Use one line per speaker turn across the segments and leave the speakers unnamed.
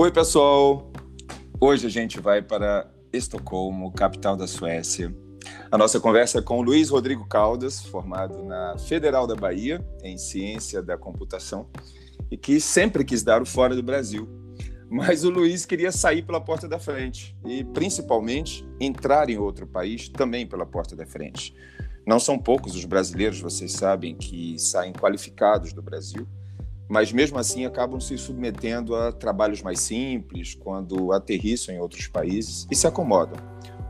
Oi, pessoal! Hoje a gente vai para Estocolmo, capital da Suécia. A nossa conversa é com o Luiz Rodrigo Caldas, formado na Federal da Bahia, em Ciência da Computação, e que sempre quis dar o fora do Brasil. Mas o Luiz queria sair pela porta da frente e, principalmente, entrar em outro país também pela porta da frente. Não são poucos os brasileiros, vocês sabem, que saem qualificados do Brasil, mas mesmo assim acabam se submetendo a trabalhos mais simples quando aterrissam em outros países e se acomodam.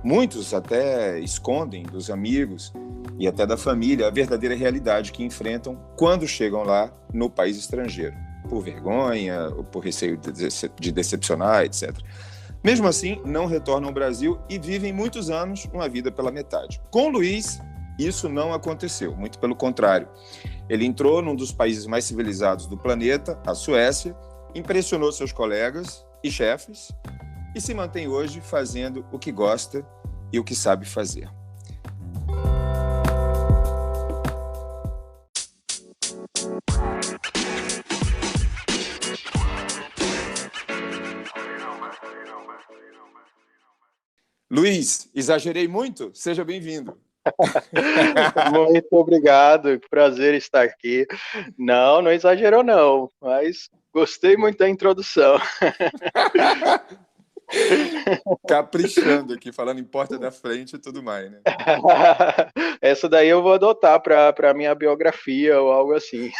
Muitos até escondem dos amigos e até da família a verdadeira realidade que enfrentam quando chegam lá no país estrangeiro, por vergonha ou por receio de decepcionar, etc. Mesmo assim, não retornam ao Brasil e vivem muitos anos uma vida pela metade. Com o Luiz, isso não aconteceu, muito pelo contrário. Ele entrou num dos países mais civilizados do planeta, a Suécia, impressionou seus colegas e chefes e se mantém hoje fazendo o que gosta e o que sabe fazer. Luiz, exagerei muito? Seja bem-vindo.
Muito obrigado, prazer estar aqui. Não exagerou não, mas gostei muito da introdução.
Caprichando aqui, falando em porta da frente e tudo mais, né?
Essa daí eu vou adotar para minha biografia ou algo assim.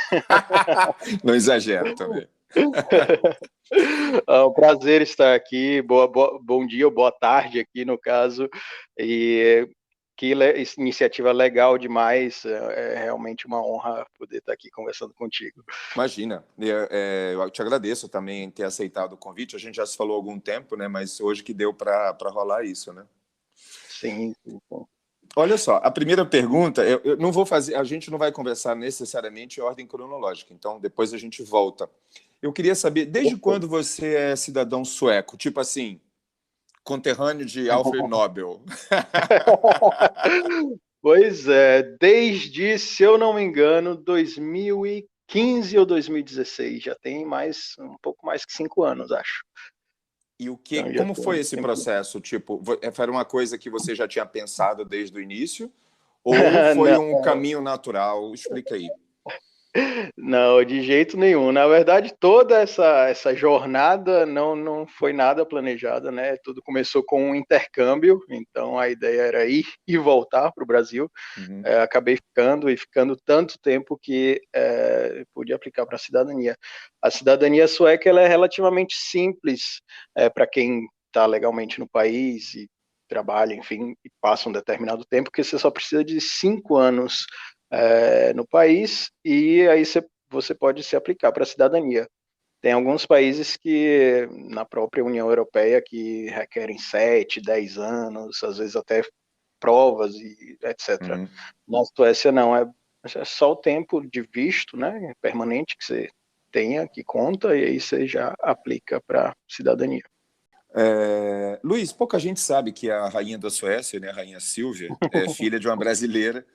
Não exagero também.
É um prazer estar aqui, bom dia ou boa tarde aqui no caso, e que iniciativa legal demais, é realmente uma honra poder estar aqui conversando contigo.
Imagina, eu te agradeço também em ter aceitado o convite, a gente já se falou há algum tempo, né? Mas hoje que deu para rolar isso, né?
Sim.
Olha só, a primeira pergunta, eu não vou fazer, a gente não vai conversar necessariamente em ordem cronológica, então depois a gente volta. Eu queria saber, desde quando você é cidadão sueco? Tipo assim, conterrâneo de Alfred Nobel.
Pois é, desde, se eu não me engano, 2015 ou 2016, já tem um pouco mais que 5 anos, acho.
E
Então, já
como
tem
foi
um
esse
tempo.
processo? Tipo, era uma coisa que você já tinha pensado desde o início? Ou foi um caminho natural? Explica aí.
Não, de jeito nenhum. Na verdade, toda essa jornada não foi nada planejada, né? Tudo começou com um intercâmbio, então a ideia era ir e voltar para o Brasil.
Uhum.
Acabei ficando tanto tempo que pude aplicar para a cidadania. A cidadania sueca ela é relativamente simples para quem está legalmente no país e trabalha, enfim, e passa um determinado tempo, porque você só precisa de 5 anos no país, e aí você pode se aplicar para a cidadania. Tem alguns países que, na própria União Europeia, que requerem 7, 10 anos, às vezes até provas e etc.
Uhum.
Na Suécia não, é só o tempo de visto, né, permanente que você tenha, que conta, e aí você já aplica para cidadania.
Luiz, pouca gente sabe que a rainha da Suécia, né, a rainha Silvia, é filha de uma brasileira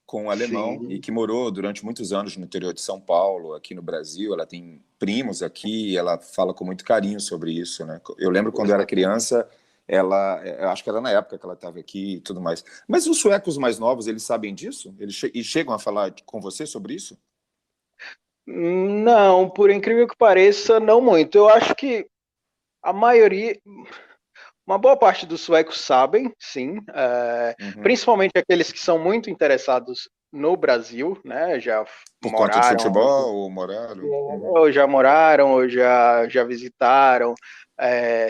com um alemão e
Sim.
que morou durante muitos anos no interior de São Paulo, aqui no Brasil. Ela tem primos aqui e ela fala com muito carinho sobre isso, né? Eu lembro quando eu era criança, eu acho que era na época que ela estava aqui e tudo mais. Mas os suecos mais novos, eles sabem disso? E chegam a falar com você sobre isso?
Não, por incrível que pareça, não muito. Eu acho que a maioria, uma boa parte dos suecos sabem, sim,
Uhum.
principalmente aqueles que são muito interessados no Brasil, né? Já
Por conta de
moraram,
futebol ou moraram? Uhum.
ou já moraram, ou já visitaram,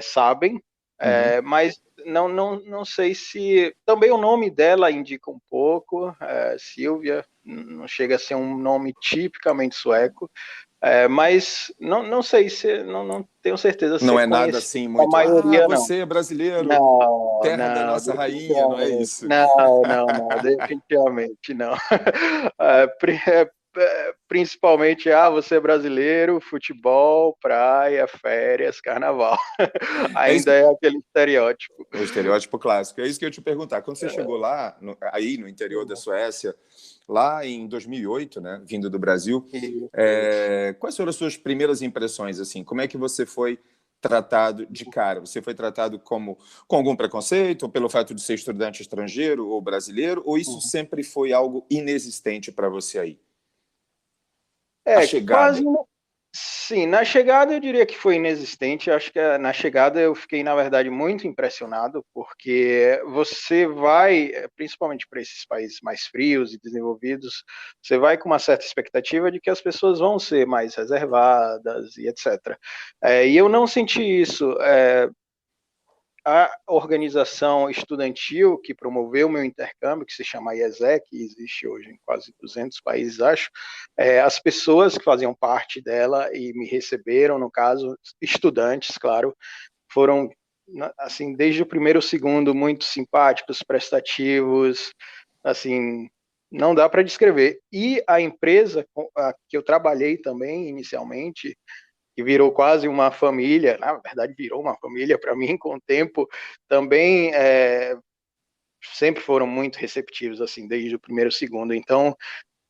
sabem,
Uhum.
mas não sei se. Também o nome dela indica um pouco, Silvia, não chega a ser um nome tipicamente sueco, mas não sei se. Não tenho certeza se
Não
é
é nada
conhecido
assim
a
muito,
maioria, não.
você é brasileiro, terra da
Não,
nossa rainha, não é
definitivamente.
isso?
Não, definitivamente não. Principalmente, você é brasileiro, futebol, praia, férias, carnaval.
É isso
Ainda
que,
é aquele estereótipo.
o estereótipo clássico. É isso que eu ia te perguntar. Quando você chegou lá, aí no interior da Suécia, lá em 2008, né, vindo do Brasil,
Isso.
quais foram as suas primeiras impressões? Assim, como é que você foi tratado de cara? Você foi tratado como com algum preconceito, ou pelo fato de ser estudante estrangeiro ou brasileiro, ou isso sempre foi algo inexistente para você aí? A
Quase.
chegada.
Sim, na chegada eu diria que foi inexistente. Eu acho que na chegada eu fiquei, na verdade, muito impressionado, porque você vai, principalmente para esses países mais frios e desenvolvidos, você vai com uma certa expectativa de que as pessoas vão ser mais reservadas e etc. E eu não senti isso. A organização estudantil que promoveu o meu intercâmbio, que se chama IESEC, que existe hoje em quase 200 países, acho, as pessoas que faziam parte dela e me receberam, no caso, estudantes, claro, foram, assim, desde o primeiro ao segundo, muito simpáticos, prestativos, assim, não dá para descrever. E a empresa que eu trabalhei também, inicialmente, que virou quase uma família, na verdade virou uma família para mim com o tempo, também sempre foram muito receptivos, assim, desde o primeiro segundo. Então,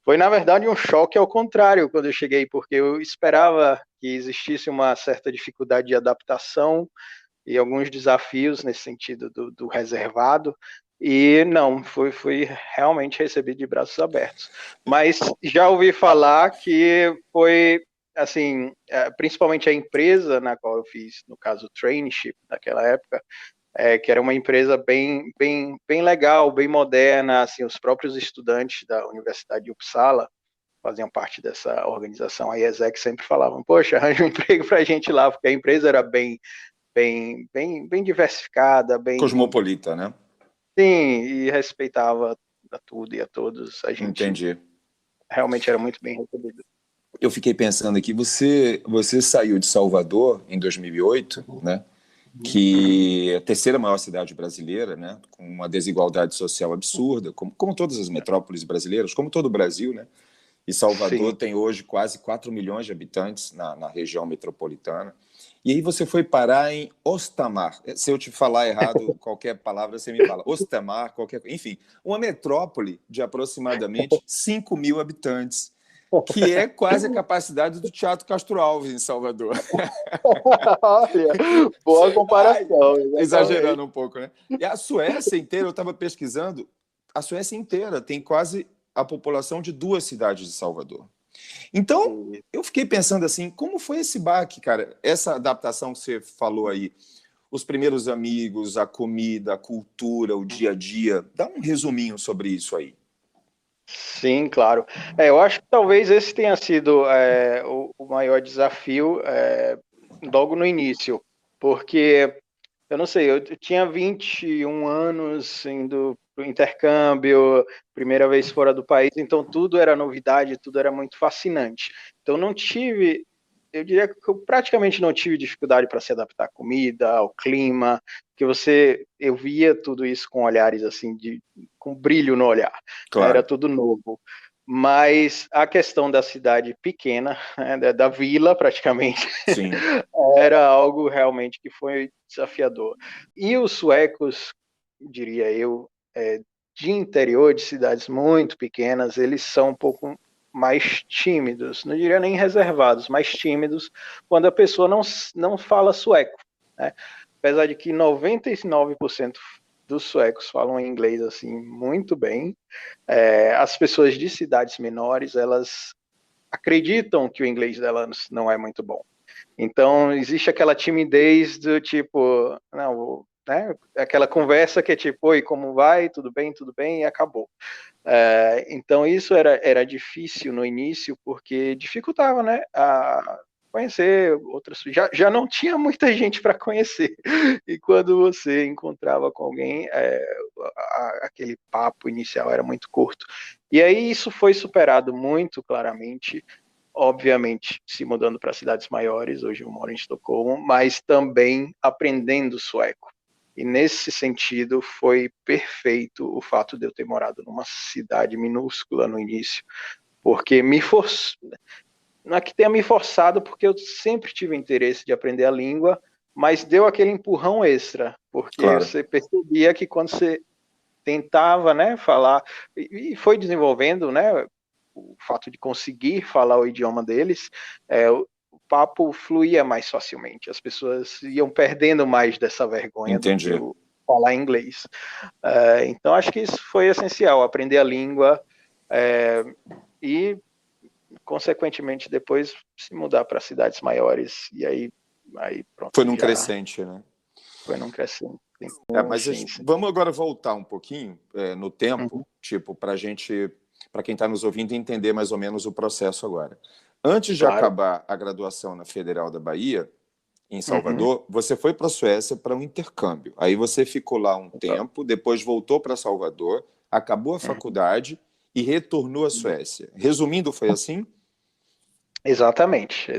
foi na verdade um choque ao contrário quando eu cheguei, porque eu esperava que existisse uma certa dificuldade de adaptação e alguns desafios nesse sentido do reservado, e não, fui realmente recebido de braços abertos. Mas já ouvi falar que foi, assim, principalmente a empresa na qual eu fiz, no caso, o traineeship, naquela época, que era uma empresa bem legal, bem moderna, assim, os próprios estudantes da Universidade de Uppsala faziam parte dessa organização, a IESEC sempre falavam, poxa, arranja um emprego para a gente lá, porque a empresa era bem diversificada, bem,
Cosmopolita, né?
sim, e respeitava a tudo e a todos. A gente
Entendi.
realmente era muito bem recebido.
Eu fiquei pensando aqui, você saiu de Salvador em 2008, né? Que é a terceira maior cidade brasileira, né? Com uma desigualdade social absurda, como todas as metrópoles brasileiras, como todo o Brasil, né? E Salvador
Sim.
tem hoje quase 4 milhões de habitantes na região metropolitana. E aí você foi parar em Ostamar. Se eu te falar errado qualquer palavra, você me fala. Ostamar, enfim, uma metrópole de aproximadamente 5 mil habitantes, que é quase a capacidade do Teatro Castro Alves, em Salvador.
Olha, boa
Ai,
comparação, exatamente.
exagerando um pouco, né? E a Suécia inteira, eu estava pesquisando, a Suécia inteira tem quase a população de 2 cidades de Salvador. Então,
E,
eu fiquei pensando assim, como foi esse baque, cara? Essa adaptação que você falou aí, os primeiros amigos, a comida, a cultura, o dia a dia. Dá um resuminho sobre isso aí.
sim, claro. Eu acho que talvez esse tenha sido o maior desafio logo no início, porque eu não sei, eu tinha 21 anos indo para o intercâmbio, primeira vez fora do país, então tudo era novidade, tudo era muito fascinante. Então não tive, eu diria que eu praticamente não tive dificuldade para se adaptar à comida, ao clima, porque eu via tudo isso com olhares assim, com brilho no olhar, né? Era
Claro.
tudo novo. Mas a questão da cidade pequena, né, da vila praticamente,
Sim.
era algo realmente que foi desafiador. E os suecos, diria eu, de interior, de cidades muito pequenas, eles são um pouco mais tímidos, não diria nem reservados, mais tímidos quando a pessoa não fala sueco, né? Apesar de que 99% dos suecos falam inglês assim muito bem, as pessoas de cidades menores, elas acreditam que o inglês delas não é muito bom. Então, existe aquela timidez do tipo, não, né? Aquela conversa que é tipo, oi, como vai? Tudo bem, e acabou. Então, isso era difícil no início, porque dificultava, né? A conhecer outras. Já não tinha muita gente para conhecer. E quando você encontrava com alguém, aquele papo inicial era muito curto. E aí isso foi superado muito claramente, obviamente se mudando para cidades maiores, hoje eu moro em Estocolmo, mas também aprendendo sueco. E nesse sentido foi perfeito o fato de eu ter morado numa cidade minúscula no início, porque não é que tenha me forçado, porque eu sempre tive interesse de aprender a língua, mas deu aquele empurrão extra, porque
Claro.
você percebia que quando você tentava, né, falar, e foi desenvolvendo, né, o fato de conseguir falar o idioma deles, o papo fluía mais facilmente, as pessoas iam perdendo mais dessa vergonha do que
Entendi.
eu falar inglês. Então, acho que isso foi essencial, aprender a língua e, consequentemente, depois se mudar para cidades maiores, e aí pronto.
Foi num crescente, né?
Foi num crescente.
Mas vamos agora voltar um pouquinho no tempo, tipo, para quem está nos ouvindo entender mais ou menos o processo agora. Antes de acabar a graduação na Federal da Bahia, em Salvador, você foi para a Suécia para um intercâmbio. Aí você ficou lá um tempo, depois voltou para Salvador, acabou a faculdade e retornou à Suécia. Resumindo, foi assim?
Exatamente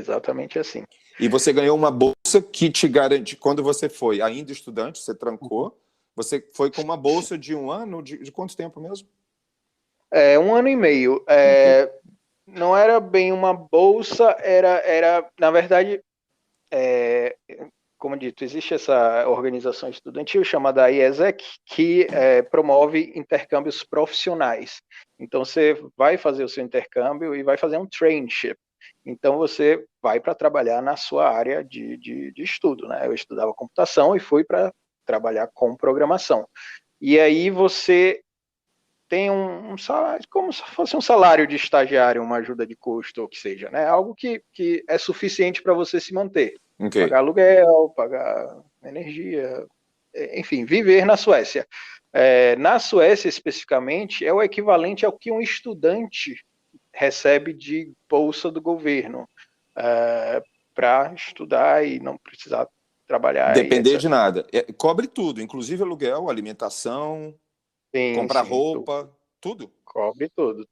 assim.
E você ganhou uma bolsa que te garante, quando você foi ainda estudante, você trancou, você foi com uma bolsa de um ano, de quanto tempo mesmo?
1 ano e meio.
Okay.
Não era bem uma bolsa, era na verdade, como dito, existe essa organização estudantil chamada IESEC, que promove intercâmbios profissionais. Então, você vai fazer o seu intercâmbio e vai fazer um traineeship. Então, você vai para trabalhar na sua área de estudo, né? Eu estudava computação e fui para trabalhar com programação. E aí você tem um salário, como se fosse um salário de estagiário, uma ajuda de custo, ou que seja, né? Algo que é suficiente para você se manter.
Okay.
Pagar aluguel, pagar energia, enfim, viver na Suécia. Na Suécia, especificamente, é o equivalente ao que um estudante recebe de bolsa do governo para estudar e não precisar trabalhar.
Depender de nada. Cobre tudo, inclusive aluguel, alimentação, comprar roupa, tudo?
Cobre tudo.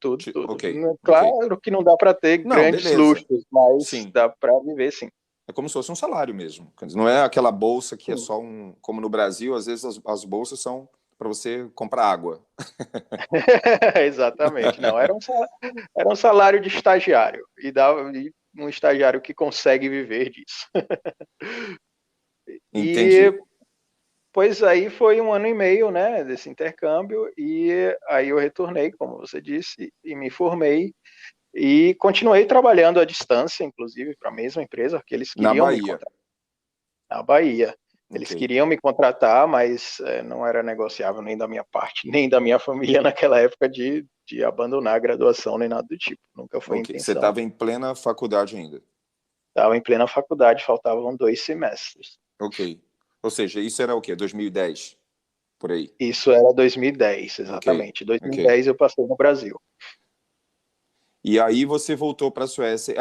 Okay.
Claro que não dá para ter grandes luxos, mas dá para viver sim.
É como se fosse um salário mesmo. Não é aquela bolsa que é só como no Brasil, às vezes as bolsas são para você comprar água.
Exatamente. Não, era um salário de estagiário. E um estagiário que consegue viver disso.
Entendi.
Pois aí foi 1 ano e meio, né, desse intercâmbio, e aí eu retornei, como você disse, e me formei, e continuei trabalhando à distância, inclusive, para a mesma empresa, que eles queriam me contratar. Na Bahia. Eles queriam me contratar, mas não era negociável nem da minha parte, nem da minha família naquela época de abandonar a graduação, nem nada do tipo. Nunca foi intenção.
Você estava em plena faculdade ainda?
Estava em plena faculdade, faltavam 2 semestres.
Ok. Ou seja, isso era o quê? 2010? Por aí?
Isso era 2010, exatamente. 2010 eu passei no Brasil.
E aí você voltou para a Suécia.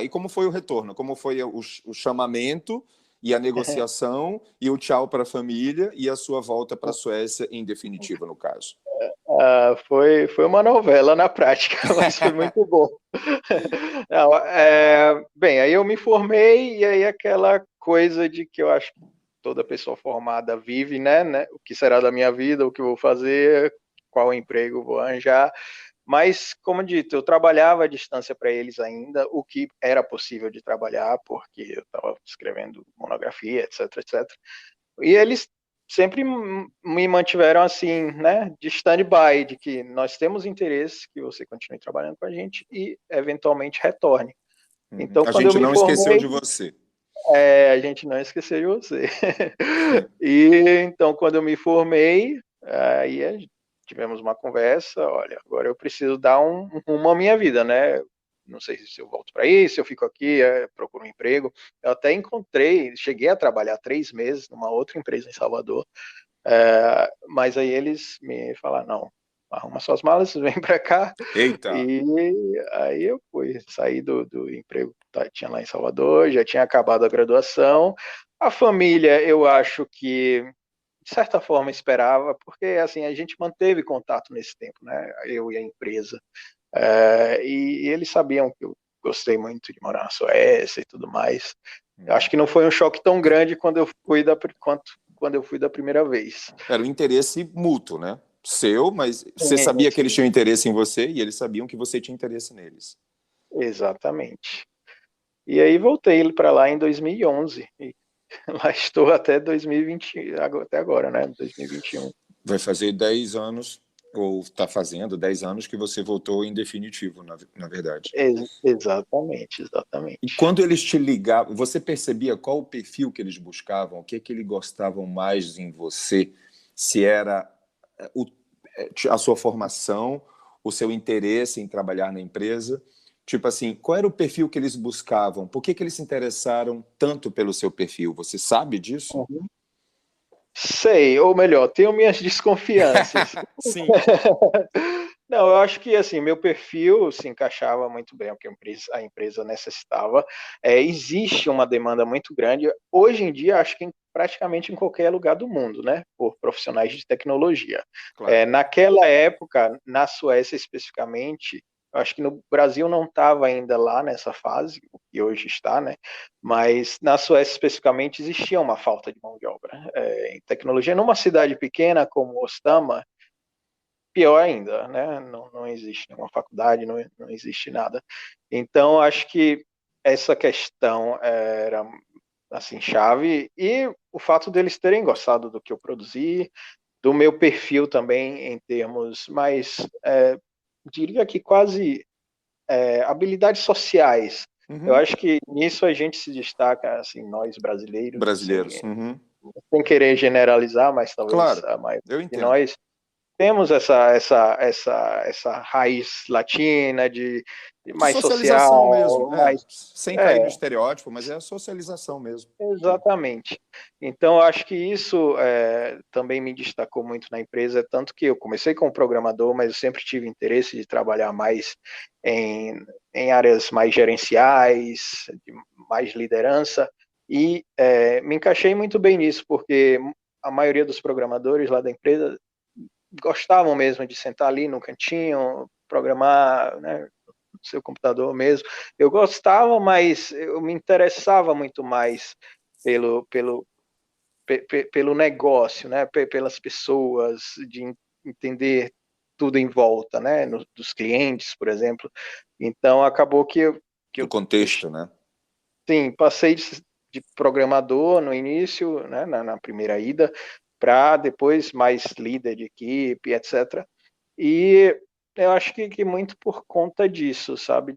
E como foi o retorno? Como foi o chamamento e a negociação e o tchau para a família e a sua volta para a Suécia em definitiva, no caso?
Foi uma novela na prática, mas foi muito bom. Não, bem, aí eu me formei e aí aquela coisa de que eu acho que toda pessoa formada vive, né? O que será da minha vida, o que eu vou fazer, qual emprego vou arranjar. Mas, como dito, eu trabalhava à distância para eles ainda, o que era possível de trabalhar, porque eu estava escrevendo monografia, etc. E eles sempre me mantiveram assim, né, de stand-by, de que nós temos interesse que você continue trabalhando com a gente e, eventualmente, retorne. Então,
quando eu me formei... A gente não esqueceu de você.
A gente não esqueceu de você. E, então, quando eu me formei, aí tivemos uma conversa, olha, agora eu preciso dar um rumo à minha vida, né? Não sei se eu volto para isso, se eu fico aqui, procuro um emprego. Eu até cheguei a trabalhar 3 meses numa outra empresa em Salvador, mas aí eles me falaram, não, arruma suas malas, vem para cá.
Eita!
E aí eu saí do emprego que tinha lá em Salvador, já tinha acabado a graduação. A família, eu acho que de certa forma esperava, porque assim a gente manteve contato nesse tempo, né? Eu e a empresa, e eles sabiam que eu gostei muito de morar na Suécia e tudo mais. Eu acho que não foi um choque tão grande quando eu fui da primeira vez.
Era um interesse mútuo, né? Seu, mas você sabia que eles tinham interesse em você e eles sabiam que você tinha interesse neles.
Exatamente. E aí voltei para lá em 2011 e lá estou até 2020, até agora, né? 2021.
Vai fazer 10 anos Ou está fazendo 10 anos que você voltou em definitivo, na verdade.
Exatamente,
E
exatamente.
quando eles te ligavam, você percebia qual o perfil que eles buscavam, o que é que eles gostavam mais em você? Se era o, a sua formação, o seu interesse em trabalhar na empresa? Tipo assim, qual era o perfil que eles buscavam? Por que eles se interessaram tanto pelo seu perfil? Você sabe disso?
Uhum. Sei, ou melhor, tenho minhas desconfianças.
Sim,
Não, eu acho que assim, meu perfil se encaixava muito bem ao que a empresa necessitava. Existe uma demanda muito grande. Hoje em dia, acho que praticamente em qualquer lugar do mundo, né? Por profissionais de tecnologia.
claro.
Naquela época, na Suécia especificamente, eu acho que no Brasil não estava ainda lá nessa fase, o que hoje está, né? Mas na Suécia especificamente existia uma falta de mão de obra em tecnologia. Numa cidade pequena como Ostama, pior ainda, né? Não existe nenhuma faculdade, não existe nada. Então, acho que essa questão era assim chave e o fato deles terem gostado do que eu produzi, do meu perfil também em termos mais, diria que quase habilidades sociais. Eu
Uhum.
acho que nisso a gente se destaca, assim, nós brasileiros,
Brasileiros.
assim,
Uhum.
sem querer generalizar, mas talvez
Claro,
a maioria
eu
de
entendo.
nós temos essa raiz latina de
De
mais
socialização mesmo,
social, mais
sem cair no
é,
estereótipo, mas é a socialização mesmo.
exatamente. Então, eu acho que isso também me destacou muito na empresa, tanto que eu comecei como programador, mas eu sempre tive interesse de trabalhar mais em áreas mais gerenciais, de mais liderança, e me encaixei muito bem nisso, porque a maioria dos programadores lá da empresa gostavam mesmo de sentar ali no cantinho, programar, né, no seu computador mesmo. Eu gostava, mas eu me interessava muito mais pelo, pelo, pelo negócio, né, pelas pessoas, de entender tudo em volta, né, dos clientes, por exemplo. Então, acabou que
Do
eu
contexto, né?
sim, passei de programador no início, né, na primeira ida, para depois mais líder de equipe, etc. E eu acho que muito por conta disso, sabe,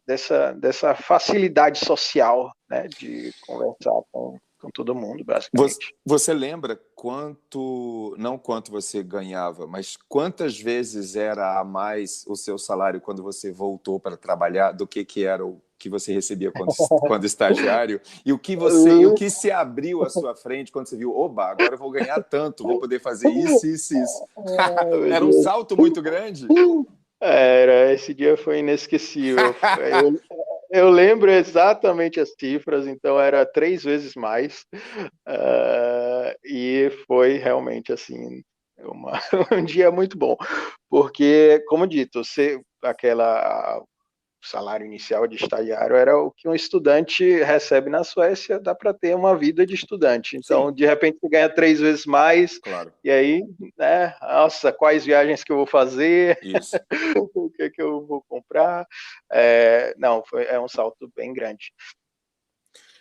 dessa facilidade social, né, de conversar com todo mundo, basicamente.
Você lembra quanto, não quanto você ganhava, mas quantas vezes era a mais o seu salário quando você voltou para trabalhar do que era o que você recebia quando estagiário? E o que se abriu à sua frente quando você viu, oba, agora eu vou ganhar tanto, vou poder fazer isso, isso, isso.
Ah, meu
Era um
Deus.
salto muito grande?
Esse dia foi inesquecível. Eu lembro exatamente as cifras, então era 3 vezes mais. E foi realmente assim uma, um dia muito bom, porque, como dito, aquela o salário inicial de estagiário era o que um estudante recebe na Suécia, dá para ter uma vida de estudante. Então,
Sim,
de repente, você ganha 3 vezes mais,
claro,
e aí, né, nossa, quais viagens que eu vou fazer,
isso.
o que, que eu vou comprar. Não, é um salto bem grande.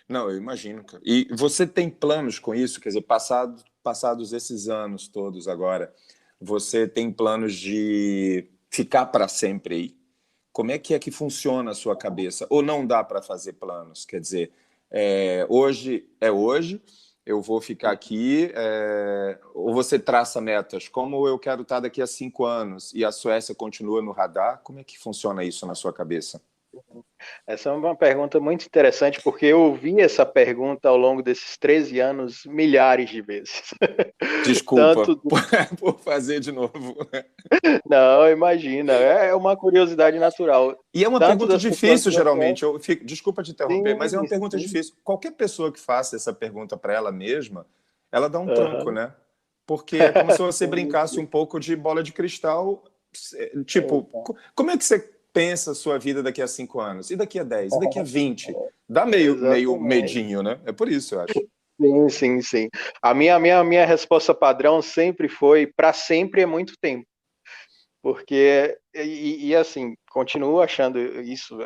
Não, eu imagino, cara. E você tem planos com isso? Quer dizer, passados esses anos todos agora, você tem planos de ficar para sempre aí? Como é que funciona a sua cabeça? Ou não dá para fazer planos? Quer dizer, hoje é hoje, eu vou ficar aqui, ou você traça metas, como eu quero estar daqui a 5 anos e a Suécia continua no radar? Como é que funciona isso na sua cabeça?
Essa é uma pergunta muito interessante, porque eu ouvi essa pergunta ao longo desses 13 anos milhares de vezes.
Desculpa
Tanto
por fazer de novo.
Não, imagina, é uma curiosidade natural,
E é uma
tanto
pergunta
das pessoas
difícil,
que eu conheço,
geralmente. Desculpa te interromper, mas é uma
sim,
pergunta
sim,
difícil. Qualquer pessoa que faça essa pergunta para ela mesma, ela dá um tranco,
aham.
né? Porque é como se você
Sim,
brincasse um
sim,
pouco de bola de cristal. Tipo, como é que você pensa a sua vida daqui a 5 anos? E daqui a 10? E daqui a 20? Dá meio
exatamente.
medinho, né? É por isso, eu acho.
Sim, sim, sim. A minha resposta padrão sempre foi: para sempre é muito tempo, porque, assim, continuo achando isso,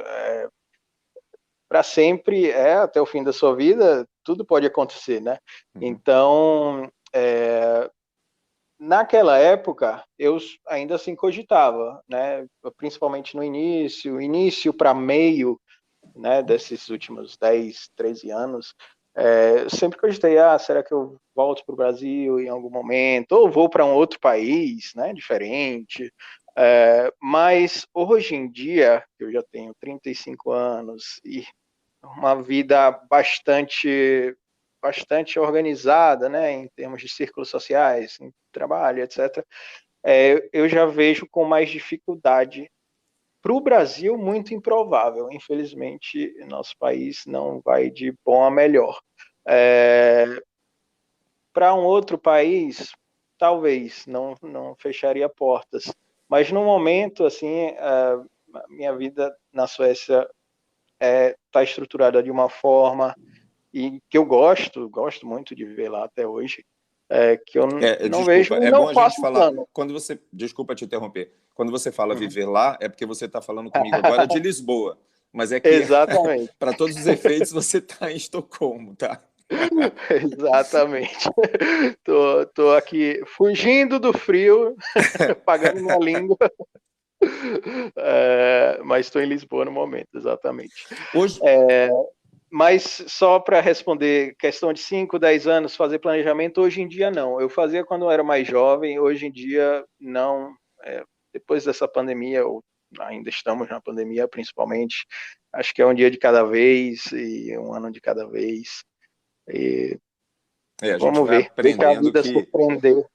para sempre até o fim da sua vida, tudo pode acontecer, né?
Uhum.
Então, naquela época, eu ainda assim cogitava, né? Principalmente no início para meio, né, desses últimos 10, 13 anos, eu sempre cogitei, será que eu volto para o Brasil em algum momento, ou vou para um outro país, né, diferente, mas hoje em dia, eu já tenho 35 anos e uma vida bastante organizada, né, em termos de círculos sociais, em trabalho, etc., eu já vejo com mais dificuldade. Para o Brasil, muito improvável. Infelizmente, nosso país não vai de bom a melhor. Para um outro país, talvez, não fecharia portas. Mas no momento, assim, a minha vida na Suécia está estruturada de uma forma e que eu gosto muito de viver lá até hoje, que eu não vejo
Desculpa,
e
é
não
bom a gente
faço
falar,
plano.
desculpa te interromper, quando você fala
Uhum.
viver lá, é porque você está falando comigo agora de Lisboa, mas é que,
Exatamente.
para todos os efeitos, você está em Estocolmo, tá?
Exatamente. Tô aqui fugindo do frio, pagando minha língua, mas estou em Lisboa no momento, exatamente.
Hoje,
Mas só para responder, questão de 5, 10 anos, fazer planejamento, hoje em dia não. Eu fazia quando eu era mais jovem, hoje em dia não. Depois dessa pandemia, ou ainda estamos na pandemia principalmente, acho que é um dia de cada vez e um ano de cada vez. E
a gente
vamos
vai
ver, deixa a
aprendendo
vida
que
surpreender.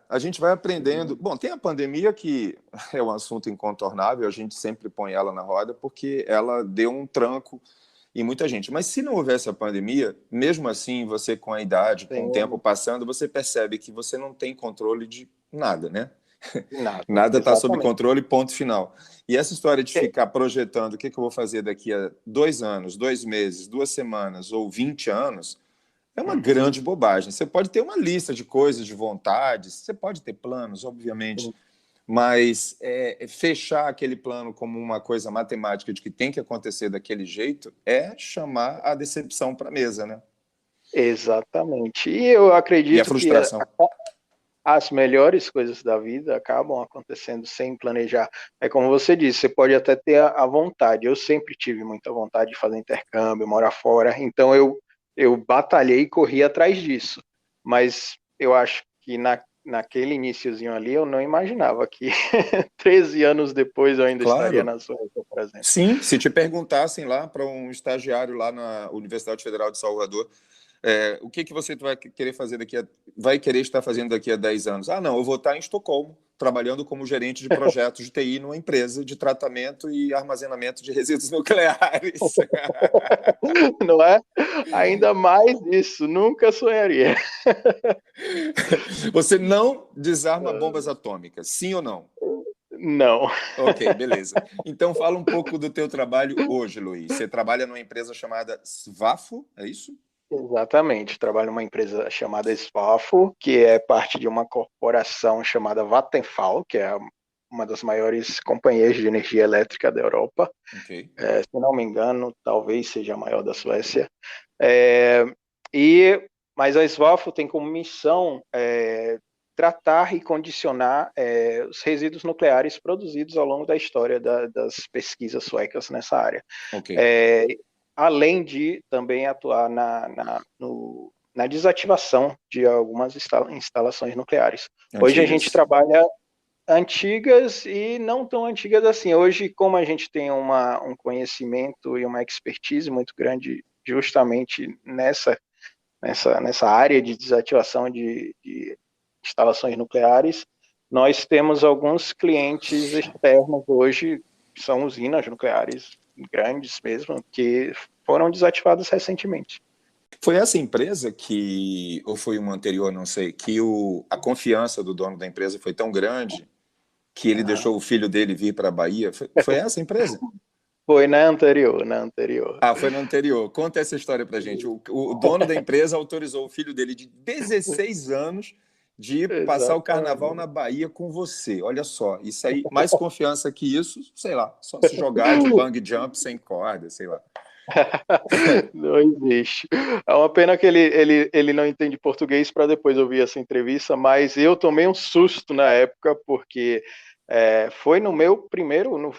a gente vai aprendendo. Bom, tem a pandemia que é um assunto incontornável, a gente sempre põe ela na roda porque ela deu um tranco em muita gente. Mas se não houvesse a pandemia, mesmo assim, você com a idade, com o tempo
Sim,
passando, você percebe que você não tem controle de nada, né?
nada,
Nada está sob
exatamente.
controle, ponto final. E essa história de ficar projetando o que eu vou fazer daqui a 2 anos, 2 meses, 2 semanas ou 20 anos, é uma
Uhum.
grande bobagem. Você pode ter uma lista de coisas, de vontades, você pode ter planos, obviamente, mas fechar aquele plano como uma coisa matemática de que tem que acontecer daquele jeito é chamar a decepção para a mesa, né?
Exatamente. E eu
E a
acredito que
frustração.
as melhores coisas da vida acabam acontecendo sem planejar. É como você disse, você pode até ter a vontade. Eu sempre tive muita vontade de fazer intercâmbio, morar fora, então eu batalhei e corri atrás disso. Mas eu acho que naquele iniciozinho ali eu não imaginava que 13 anos depois eu ainda estaria
Claro.
na Suécia, por exemplo.
Sim, se te perguntassem lá para um estagiário lá na Universidade Federal de Salvador, o que você vai querer estar fazendo daqui a 10 anos? Ah, não, eu vou estar em Estocolmo, trabalhando como gerente de projetos de TI numa empresa de tratamento e armazenamento de resíduos nucleares.
Não é? Ainda mais isso, nunca sonharia.
Você não desarma bombas atômicas, sim ou não?
Não.
Ok, beleza. Então fala um pouco do teu trabalho hoje, Luiz. Você trabalha numa empresa chamada Svafo, é isso?
Exatamente, trabalho numa empresa chamada Sfafo, que é parte de uma corporação chamada Vattenfall, que é uma das maiores companhias de energia elétrica da Europa.
Ok.
Se não me engano, talvez seja a maior da Suécia. É, e, mas a Sfafo tem como missão tratar e condicionar os resíduos nucleares produzidos ao longo da história das pesquisas suecas nessa área.
Ok.
Além de também atuar na desativação de algumas instalações nucleares. Hoje a gente
Antigas.
trabalha antigas e não tão antigas assim. Hoje, como a gente tem um conhecimento e uma expertise muito grande justamente nessa área de desativação de instalações nucleares, nós temos alguns clientes externos hoje, que são usinas nucleares grandes mesmo, que foram desativadas recentemente.
Foi essa empresa que, ou foi uma anterior, não sei, que a confiança do dono da empresa foi tão grande que ele deixou o filho dele vir para a Bahia? Foi essa empresa?
Foi na anterior, na anterior.
Ah, foi na anterior. Conta essa história pra gente. O dono da empresa autorizou o filho dele de 16 anos de ir passar o carnaval
Exatamente.
na Bahia com você. Olha só, isso aí, mais confiança que isso, sei lá, só se jogar de bungee jump sem corda, sei lá.
Não existe. É uma pena que ele não entende português para depois ouvir essa entrevista, mas eu tomei um susto na época, porque foi no meu primeiro, no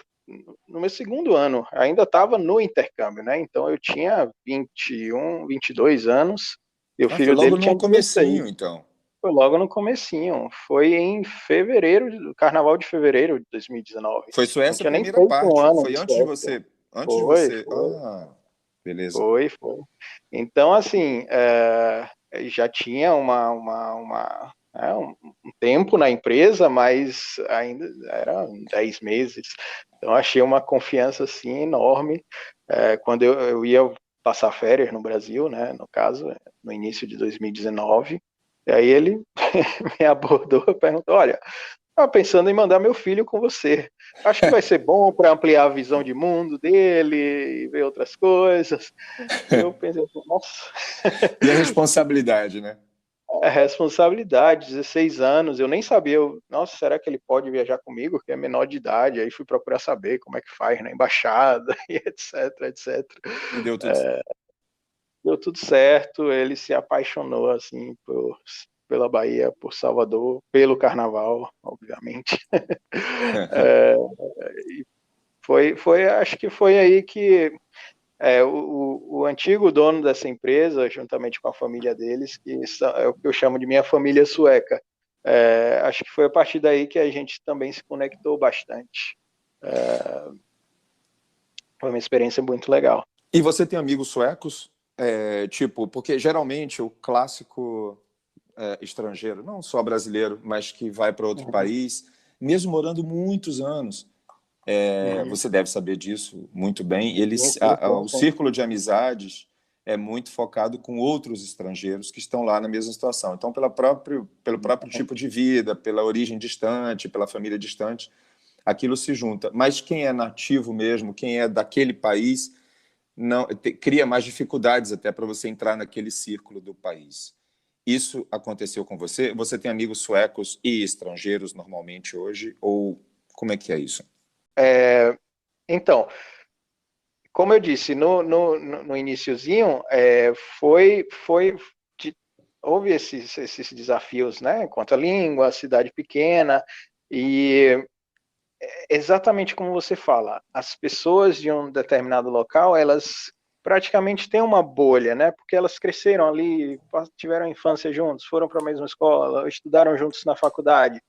meu segundo ano, ainda estava no intercâmbio, né? Então eu tinha 21, 22 anos, e o
Ah, foi
filho
logo
dele tinha
no
16.
comecinho, então.
Foi logo no comecinho, foi em fevereiro, carnaval de fevereiro de 2019.
Foi só
Não
essa
tinha nem
primeira
feito um
parte.
ano
Foi
de
antes de
Suécia.
você. Antes de
Foi,
você.
foi.
Ah, beleza.
Foi. Então, assim, já tinha um tempo na empresa, mas ainda era 10 meses. Então, achei uma confiança, assim, enorme. Quando eu ia passar férias no Brasil, né, no caso, no início de 2019, e aí ele me abordou e perguntou, olha, estava pensando em mandar meu filho com você. Acho que vai ser bom para ampliar a visão de mundo dele e ver outras coisas. Eu pensei, nossa,
E a responsabilidade, né?
é responsabilidade, 16 anos, eu nem sabia, nossa, será que ele pode viajar comigo, que é menor de idade? Aí fui procurar saber como é que faz na embaixada, e etc, etc.
E deu tudo certo.
Deu tudo certo, ele se apaixonou, assim, pela Bahia, por Salvador, pelo carnaval, obviamente. É, acho que foi aí que o antigo dono dessa empresa, juntamente com a família deles, é o que eu chamo de minha família sueca. Acho que foi a partir daí que a gente também se conectou bastante. Foi uma experiência muito legal.
E você tem amigos suecos? Tipo, porque geralmente o clássico estrangeiro, não só brasileiro, mas que vai para outro
Uhum,
país, mesmo morando muitos anos,
uhum.
você deve saber disso muito bem.
Sim, sim, sim,
O
sim.
círculo de amizades é muito focado com outros estrangeiros que estão lá na mesma situação. Então, pelo próprio tipo de vida, pela origem distante, pela família distante, aquilo se junta. Mas quem é nativo mesmo, quem é daquele país, não cria mais dificuldades até para você entrar naquele círculo do país. Isso aconteceu com você? Você tem amigos suecos e estrangeiros normalmente hoje? Ou como é que é isso?
Então, como eu disse, no iniciozinho, de- houve esses desafios, né? Quanto à língua, cidade pequena, e exatamente como você fala, as pessoas de um determinado local, elas praticamente têm uma bolha, né? Porque elas cresceram ali, tiveram infância juntos, foram para a mesma escola, estudaram juntos na faculdade.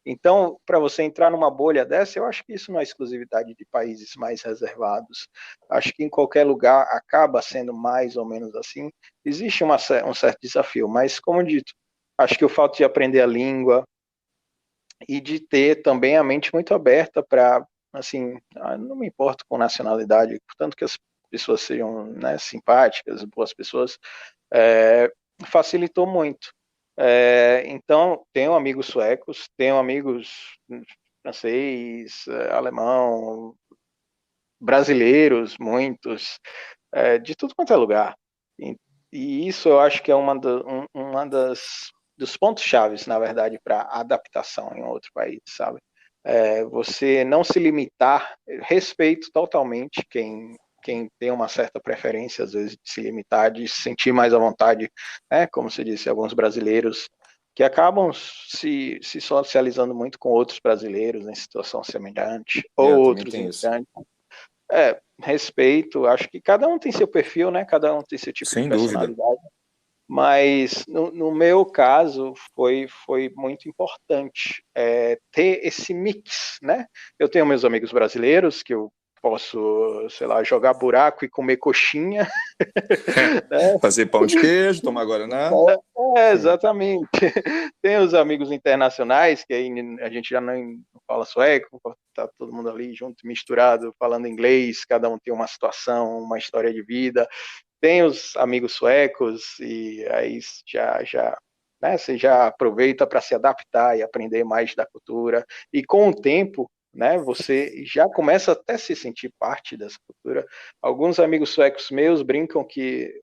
Então, para você entrar numa bolha dessa, eu acho que isso não é exclusividade de países mais reservados. Acho que em qualquer lugar acaba sendo mais ou menos assim. Existe um certo desafio, mas como dito, acho que o fato de aprender a língua, e de ter também a mente muito aberta para, assim, não me importo com nacionalidade, portanto que as pessoas sejam, né, simpáticas, boas pessoas, é, facilitou muito. Então, tenho amigos suecos, tenho amigos francês, alemão, brasileiros, muitos, de tudo quanto é lugar. E isso eu acho que é uma das dos pontos chaves, na verdade, para adaptação em outro país, sabe? Você não se limitar, respeito totalmente quem tem uma certa preferência, às vezes, de se limitar, de se sentir mais à vontade, né? Como se disse, alguns brasileiros que acabam se socializando muito com outros brasileiros em situação semelhante, ou
Também
outros
tem isso.
imigrantes. Respeito, acho que cada um tem seu perfil, né? Cada um tem seu tipo de
Sem dúvida.
personalidade. Mas no meu caso foi muito importante ter esse mix, né? Eu tenho meus amigos brasileiros que eu posso, sei lá, jogar buraco e comer coxinha, né?
Fazer pão de queijo, tomar guaraná.
Exatamente. Tem os amigos internacionais, que aí a gente já não fala sueco, tá todo mundo ali junto, misturado, falando inglês, cada um tem uma situação, uma história de vida. Tem os amigos suecos, e aí né, você já aproveita para se adaptar e aprender mais da cultura. E com o tempo, né, você já começa até a se sentir parte dessa cultura. Alguns amigos suecos meus brincam que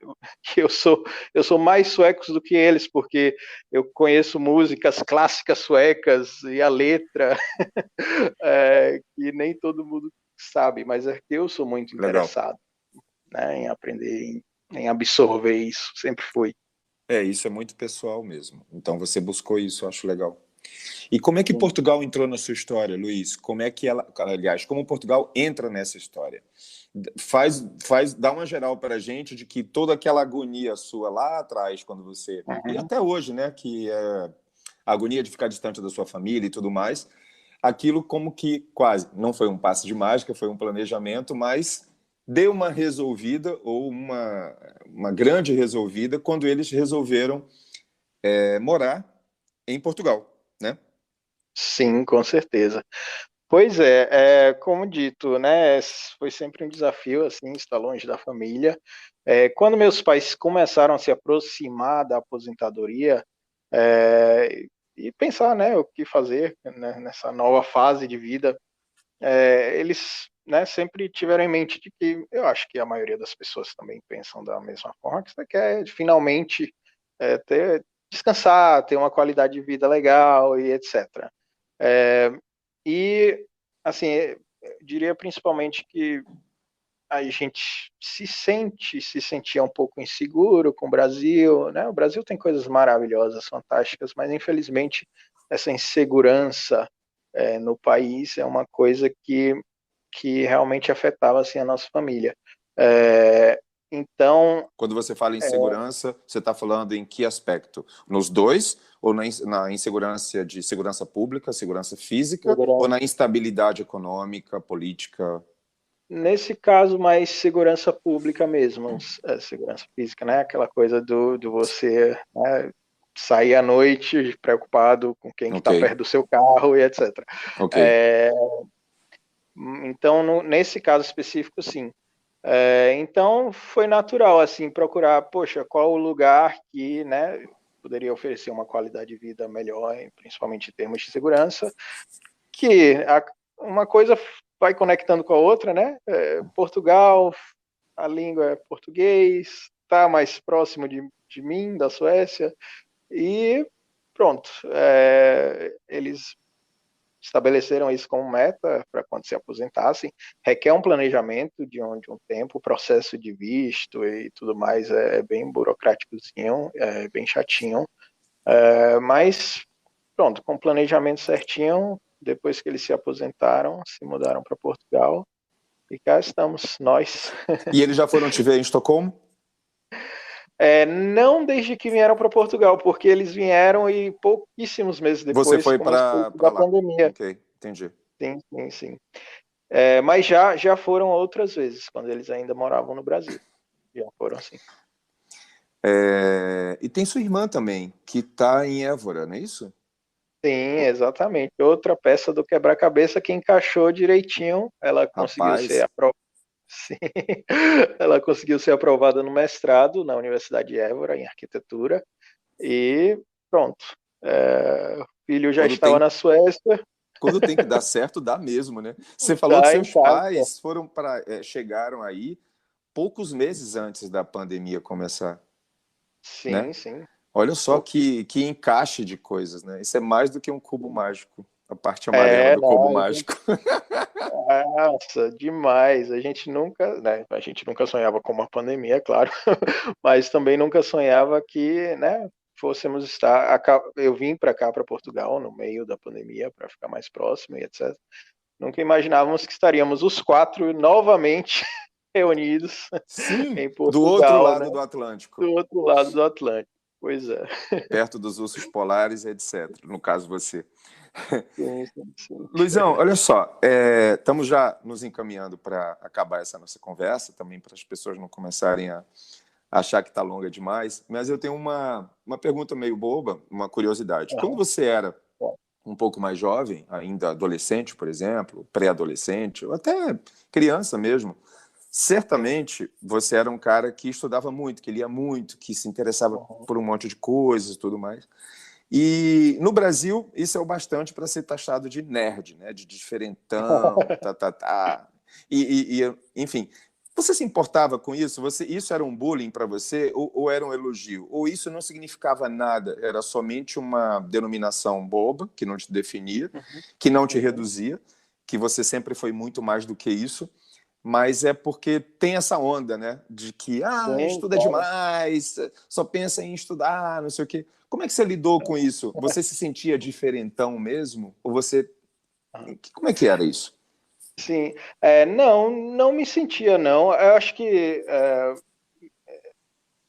eu sou mais suecos do que eles, porque eu conheço músicas clássicas suecas e a letra que nem todo mundo sabe, mas é que eu sou muito
Legal.
interessado. né, em aprender, em absorver isso, sempre fui.
Isso é muito pessoal mesmo. Então você buscou isso, eu acho legal. E como é que
Sim.
Portugal entrou na sua história, Luiz? Como é que ela, aliás, como Portugal entra nessa história? Dá uma geral para a gente de que toda aquela agonia sua lá atrás, quando você, e
Uhum.
até hoje, né, que é a agonia de ficar distante da sua família e tudo mais, aquilo como que quase, não foi um passe de mágica, foi um planejamento, mas deu uma resolvida, ou uma grande resolvida, quando eles resolveram morar em Portugal, né?
Sim, com certeza. Pois é, como dito, né, foi sempre um desafio, assim, estar longe da família. Quando meus pais começaram a se aproximar da aposentadoria, e pensar, né, o que fazer, né, nessa nova fase de vida, eles, né, sempre tiveram em mente de que, eu acho que a maioria das pessoas também pensam da mesma forma, que você quer finalmente descansar, ter uma qualidade de vida legal e etc. E, assim, eu diria principalmente que a gente se sentia um pouco inseguro com o Brasil, né? O Brasil tem coisas maravilhosas, fantásticas, mas infelizmente essa insegurança no país é uma coisa que realmente afetava assim a nossa família. É, então,
Quando você fala em segurança, você está falando em que aspecto? Nos dois? Ou na insegurança de segurança pública, segurança física, ou na instabilidade econômica, política?
nesse caso, mais segurança pública mesmo, segurança física, né? Aquela coisa do você, né, sair à noite preocupado com quem que
Ok,
está perto do seu carro e etc.
ok.
É, então, nesse caso específico, sim. Então, foi natural, assim, procurar, poxa, qual o lugar que, né, poderia oferecer uma qualidade de vida melhor, principalmente em termos de segurança, que uma coisa vai conectando com a outra, né? Portugal, a língua é português, está mais próximo de mim, da Suécia, e pronto. Eles estabeleceram isso como meta para quando se aposentassem. Requer um planejamento de um tempo, o processo de visto e tudo mais é bem burocráticozinho, é bem chatinho, mas pronto, com o planejamento certinho, depois que eles se aposentaram, se mudaram para Portugal e cá estamos nós.
E eles já foram te ver em Estocolmo?
Não desde que vieram para Portugal, porque eles vieram e pouquíssimos meses
Você
depois
foi
começou
para
a
lá?
pandemia.
Ok, entendi.
Sim, sim, sim. Mas já foram outras vezes, quando eles ainda moravam no Brasil. Já foram, sim.
E tem sua irmã também, que está em Évora, não é isso?
Sim, exatamente. Outra peça do quebra-cabeça que encaixou direitinho, ela conseguiu ser
Rapaz,
aprovada. Sim. Ela conseguiu ser aprovada no mestrado na Universidade de Évora, em arquitetura, e pronto. O filho já
quando
estava
tem
na Suécia,
Quando tem que dar certo, dá mesmo, né? Você falou que
está em
seus
casa.
pais chegaram aí poucos meses antes da pandemia começar, né?
Sim, sim.
Olha só
Pouquíssimo.
que encaixe de coisas, né? Isso é mais do que um cubo mágico, a parte amarela do cubo
Não,
mágico.
nossa, demais. A gente nunca, né? A gente nunca sonhava com uma pandemia, é claro, mas também nunca sonhava que, né? Fôssemos estar. Eu vim para cá, para Portugal, no meio da pandemia, para ficar mais próximo e etc. Nunca imaginávamos que estaríamos os quatro novamente reunidos
Sim,
em
do outro
Portugal, né?
lado do Atlântico,
Do outro lado do Atlântico. Pois é.
perto dos ursos polares, etc. No caso, você.
Sim, sim, sim.
Luizão, olha só, estamos já nos encaminhando para acabar essa nossa conversa, também para as pessoas não começarem a achar que está longa demais, mas eu tenho uma pergunta meio boba, uma curiosidade. Quando
Aham.
você era um pouco mais jovem, ainda adolescente, por exemplo, pré-adolescente, ou até criança mesmo,
Sim.
certamente você era um cara que estudava muito, que lia muito, que se interessava
Uhum.
por um monte de coisas e tudo mais. E no Brasil, isso é o bastante para ser taxado de nerd, né? De diferentão, tá. Enfim, você se importava com isso? Isso era um bullying para você ou era um elogio? Ou isso não significava nada? Era somente uma denominação boba, que não te definia,
Uhum.
que não te
Uhum.
reduzia, que você sempre foi muito mais do que isso? mas é porque tem essa onda, né? De que,
Sim,
estuda
claro.
demais, só pensa em estudar, não sei o quê. Como é que você lidou com isso? Você se sentia diferentão mesmo? Ou você... Como é que era isso?
Sim, não, não me sentia, não. Eu acho que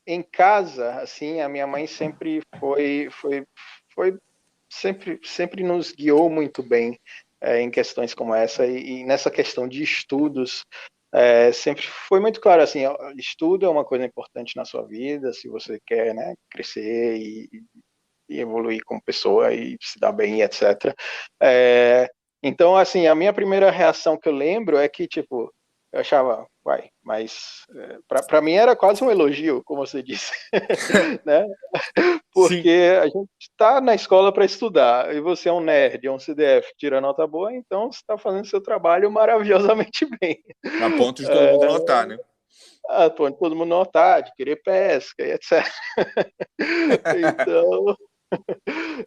em casa, assim, a minha mãe sempre foi sempre nos guiou muito bem em questões como essa e nessa questão de estudos. Sempre foi muito claro assim, ó, estudo é uma coisa importante na sua vida, se você quer, né, crescer e evoluir como pessoa e se dar bem, etc. Então, assim, a minha primeira reação que eu lembro é que, tipo, eu achava, uai, mas para mim era quase um elogio, como você disse, né?
Sim.
Porque a gente está na escola para estudar, e você é um nerd, é um CDF, tira nota boa, então você está fazendo seu trabalho maravilhosamente bem.
A ponto de todo mundo notar, né?
Pode todo mundo notar, de querer pesca, e etc. Então,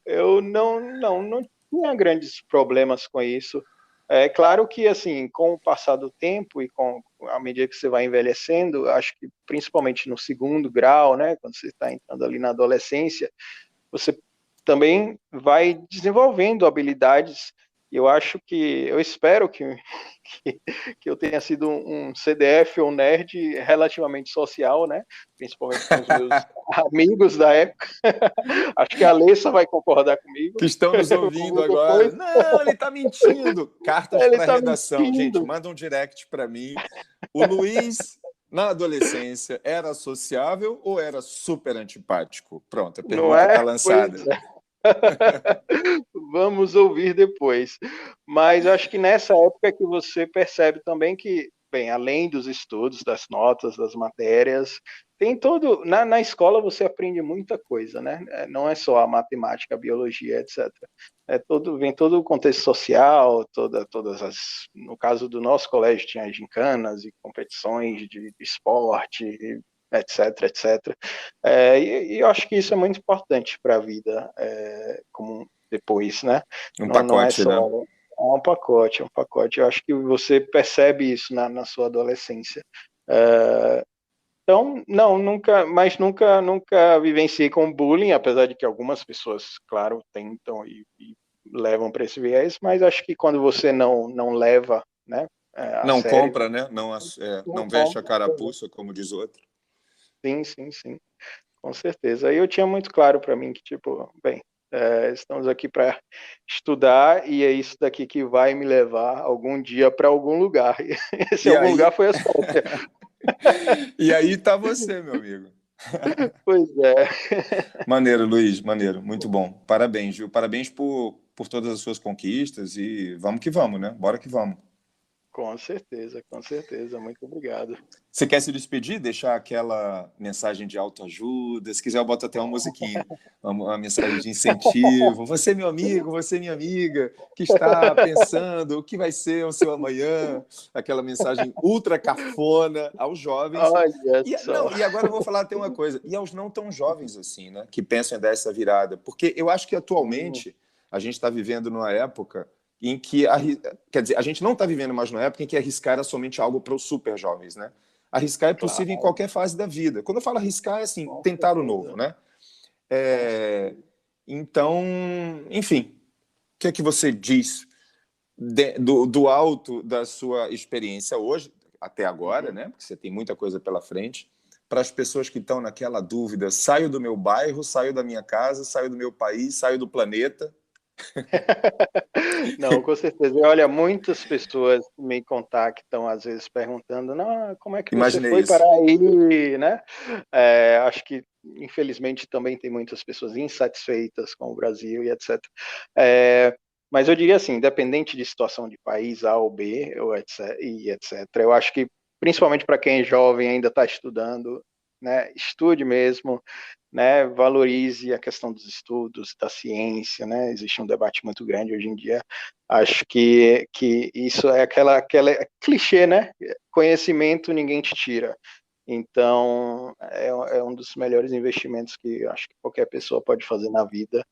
eu não tinha grandes problemas com isso. É claro que, assim, com o passar do tempo e com à medida que você vai envelhecendo, acho que principalmente no segundo grau, né, quando você está entrando ali na adolescência, você também vai desenvolvendo habilidades. Eu acho que, eu espero que, que eu tenha sido um CDF ou um nerd relativamente social, né? Principalmente com os meus amigos da época. Acho que a Alessa vai concordar comigo.
Que estão nos ouvindo agora.
Depois,
Não, ele está mentindo. Cartas
ele
para
está
redação. Gente,
mentindo.
manda um direct para mim. O Luiz, na adolescência, era sociável ou era super antipático? Pronto, a
Não
pergunta está
é? Pois
lançada.
é. Vamos ouvir depois. Mas acho que nessa época é que você percebe também que, bem, além dos estudos, das notas, das matérias, tem todo. Na escola você aprende muita coisa, né? Não é só a matemática, a biologia, etc. Vem todo o contexto social, todas as. No caso do nosso colégio, tinha gincanas e competições de esporte, etc, etc. E eu acho que isso é muito importante para a vida, como depois, né?
Um
Não é
pacote,
só
né?
um pacote, é um pacote. Eu acho que você percebe isso na sua adolescência. É, então, não, nunca vivenciei com bullying, apesar de que algumas pessoas, claro, tentam e levam para esse viés, mas acho que quando você não leva, né, a
Não
sério,
compra, né? Não,
não
não veste a
compra.
carapuça, como diz outro.
Sim, sim, sim. Com certeza. Aí eu tinha muito claro para mim que, tipo, bem, estamos aqui para estudar e é isso daqui que vai me levar algum dia para algum lugar. E esse
E
algum lugar
aí,
foi a Suécia.
e aí tá você, meu amigo.
Pois é,
Maneiro, Luiz, maneiro, muito bom. Parabéns, viu? Parabéns por todas as suas conquistas e vamos que vamos, né? Bora que vamos.
com certeza, com certeza. Muito obrigado.
Você quer se despedir? Deixar aquela mensagem de autoajuda? Se quiser, eu boto até uma musiquinha, uma mensagem de incentivo. Você, meu amigo, você, minha amiga, que está pensando o que vai ser o seu amanhã. Aquela mensagem ultra cafona aos jovens.
Olha
E,
só.
não, e agora eu vou falar até uma coisa. E aos não tão jovens assim, né? Que pensam em dar essa virada. Porque eu acho que atualmente a gente está vivendo numa época em que, quer dizer, a gente não está vivendo mais numa época em que arriscar era somente algo para os super jovens, né? Arriscar é possível em
Claro,
qualquer fase da vida. Quando eu falo arriscar, é assim,
com
tentar o novo,
certeza,
né?
com
É,
certeza.
então, enfim, o que é que você diz do alto da sua experiência hoje, até agora,
Uhum.
né? Porque você tem muita coisa pela frente, para as pessoas que estão naquela dúvida: saio do meu bairro, saio da minha casa, saio do meu país, saio do planeta.
Não, com certeza. E olha, muitas pessoas me contactam, às vezes, perguntando, não, como é que você
Imaginei
foi para
isso.
aí, né? Acho que, infelizmente, também tem muitas pessoas insatisfeitas com o Brasil e etc. Mas eu diria assim, independente de situação de país A ou B, e etc., eu acho que, principalmente para quem é jovem, ainda está estudando, né, estude mesmo, né, valorize a questão dos estudos, da ciência, né, existe um debate muito grande hoje em dia, acho que isso é aquela clichê, né, conhecimento ninguém te tira, então é um dos melhores investimentos que eu acho que qualquer pessoa pode fazer na vida,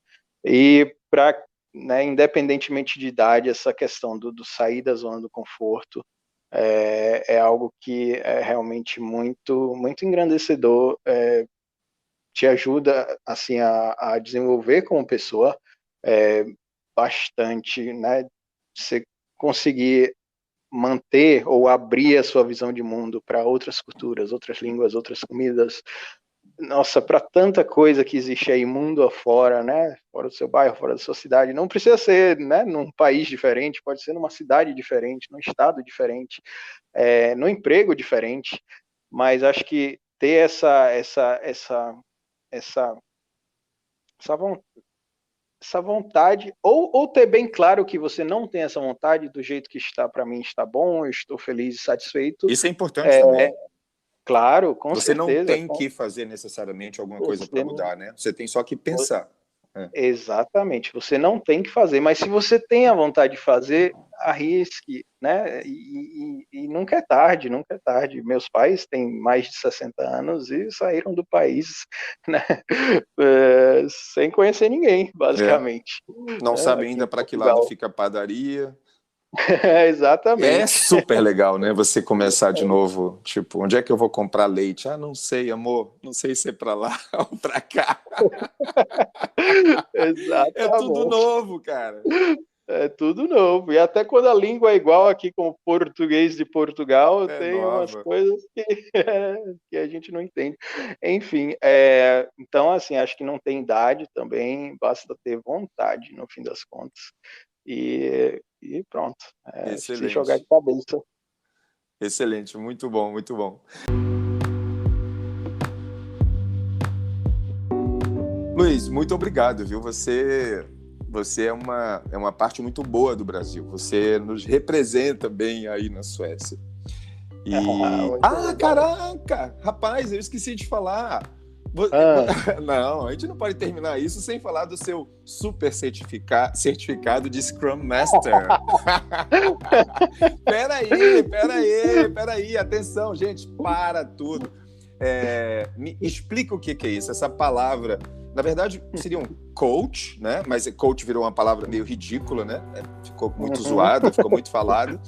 e para, né, independentemente de idade, essa questão do sair da zona do conforto, é algo que é realmente muito, muito engrandecedor, te ajuda assim a desenvolver como pessoa bastante, né? Você conseguir manter ou abrir a sua visão de mundo para outras culturas, outras línguas, outras comidas. Nossa, para tanta coisa que existe aí mundo afora, né? Fora do seu bairro, fora da sua cidade. Não precisa ser, né, num país diferente, pode ser numa cidade diferente, num estado diferente, num emprego diferente. Mas acho que ter essa, essa vontade, ou ter bem claro que você não tem essa vontade, do jeito que está, para mim está bom, eu estou feliz e satisfeito.
Isso é importante também.
Claro, com
Você não
certeza.
tem que fazer necessariamente alguma coisa para
Você
mudar, né? Você tem só que pensar.
Exatamente, você não tem que fazer, mas se você tem a vontade de fazer, arrisque, né? E nunca é tarde, nunca é tarde. Meus pais têm mais de 60 anos e saíram do país, né? Sem conhecer ninguém, basicamente.
Não sabe
Aqui
ainda
em
para que lado
Portugal.
fica a padaria. É
Exatamente.
super legal, né? Você começar de novo, tipo, onde é que eu vou comprar leite? Ah, não sei, amor. Não sei se é para lá ou para cá. É tudo
Exatamente.
novo, cara.
É tudo novo. E até quando a língua é igual aqui com o português de Portugal,
É
tem umas
nova.
coisas que, que a gente não entende. Enfim, então, assim, acho que não tem idade também, basta ter vontade, no fim das contas. E pronto. Se jogar de
Excelente.
cabeça.
Excelente. Muito bom, muito bom. Luiz, muito obrigado, viu? Você é uma parte muito boa do Brasil. Você nos representa bem aí na Suécia. Caraca! Rapaz, eu esqueci de falar. Não, a gente não pode terminar isso sem falar do seu super certificado de Scrum Master. Peraí. Atenção, gente, para tudo. Me explica o que é isso, essa palavra. Na verdade, seria um coach, né? Mas coach virou uma palavra meio ridícula, né? Ficou muito zoada, ficou muito falada.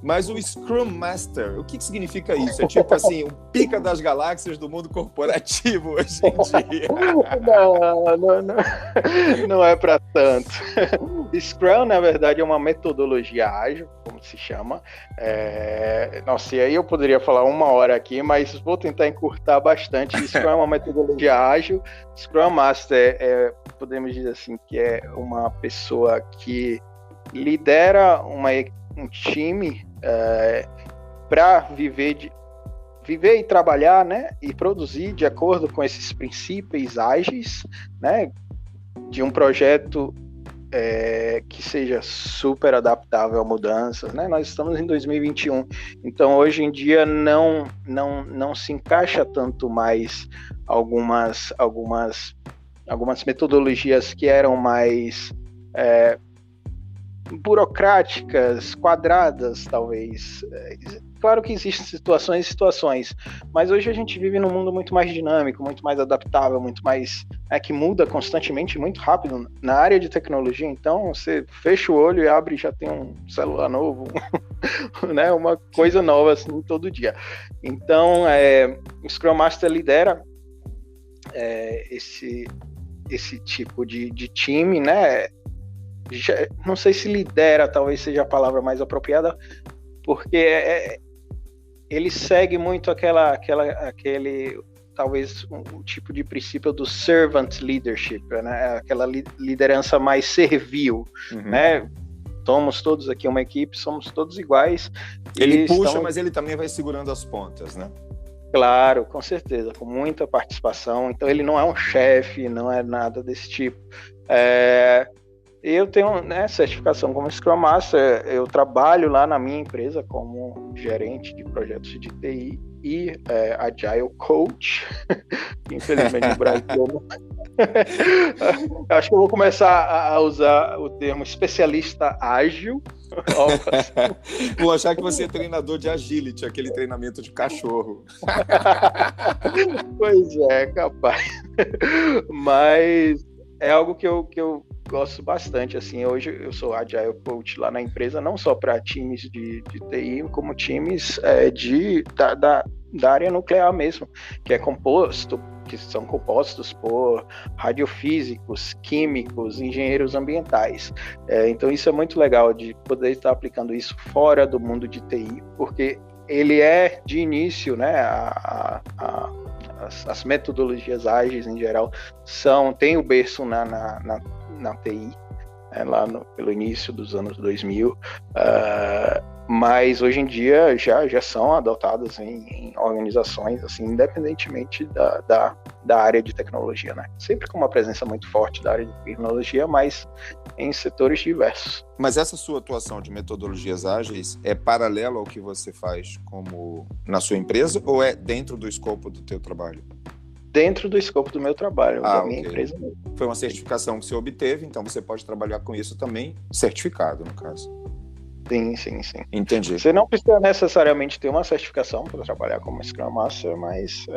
Mas o Scrum Master, o que significa isso? É tipo assim, o pica das galáxias do mundo corporativo hoje em dia.
Não é para tanto. Scrum, na verdade, é uma metodologia ágil, como se chama. Nossa, e aí eu poderia falar 1 hora aqui, mas vou tentar encurtar bastante. Scrum é uma metodologia ágil. Scrum Master podemos dizer assim, que é uma pessoa que lidera um time para viver e trabalhar, né, e produzir de acordo com esses princípios ágeis, né, de um projeto que seja super adaptável a mudanças, né? Nós estamos em 2021, então hoje em dia não se encaixa tanto mais algumas metodologias que eram mais burocráticas, quadradas, talvez. Claro que existem situações, mas hoje a gente vive num mundo muito mais dinâmico, muito mais adaptável, muito mais que muda constantemente, muito rápido na área de tecnologia. Então, você fecha o olho e abre e já tem um celular novo, né? Uma coisa nova assim todo dia. Então, o Scrum Master lidera esse tipo de time, né? Não sei se lidera, talvez seja a palavra mais apropriada, porque ele segue muito aquele talvez um tipo de princípio do servant leadership, né? Aquela liderança mais servil, né? Somos todos aqui uma equipe, somos todos iguais.
Ele puxa, mas ele também vai segurando as pontas, né?
Claro, com certeza, com muita participação. Então ele não é um chefe, não é nada desse tipo. Eu tenho, né, certificação como Scrum Master, eu trabalho lá na minha empresa como gerente de projetos de TI e Agile Coach. Infelizmente no Brasil acho que eu vou começar a usar o termo especialista ágil.
Vou achar que você é treinador de agility, aquele treinamento de cachorro.
Pois é, capaz. Mas é algo que eu gosto bastante, assim, hoje eu sou Agile Coach lá na empresa, não só para times de TI, como times da área nuclear mesmo, que são compostos por radiofísicos, químicos, engenheiros ambientais. Então isso é muito legal de poder estar aplicando isso fora do mundo de TI, porque ele é de início, né, as metodologias ágeis em geral tem o berço na TI, lá pelo início dos anos 2000, mas hoje em dia já são adotadas em organizações, assim, independentemente da área de tecnologia, né? Sempre com uma presença muito forte da área de tecnologia, mas em setores diversos.
Mas essa sua atuação de metodologias ágeis é paralela ao que você faz na sua empresa ou é dentro do escopo do teu trabalho?
Dentro do escopo do meu trabalho, da minha empresa mesmo.
Foi uma certificação que você obteve, então você pode trabalhar com isso também, certificado, no caso.
Sim.
Entendi.
Você não precisa necessariamente ter uma certificação para trabalhar como Scrum Master, mas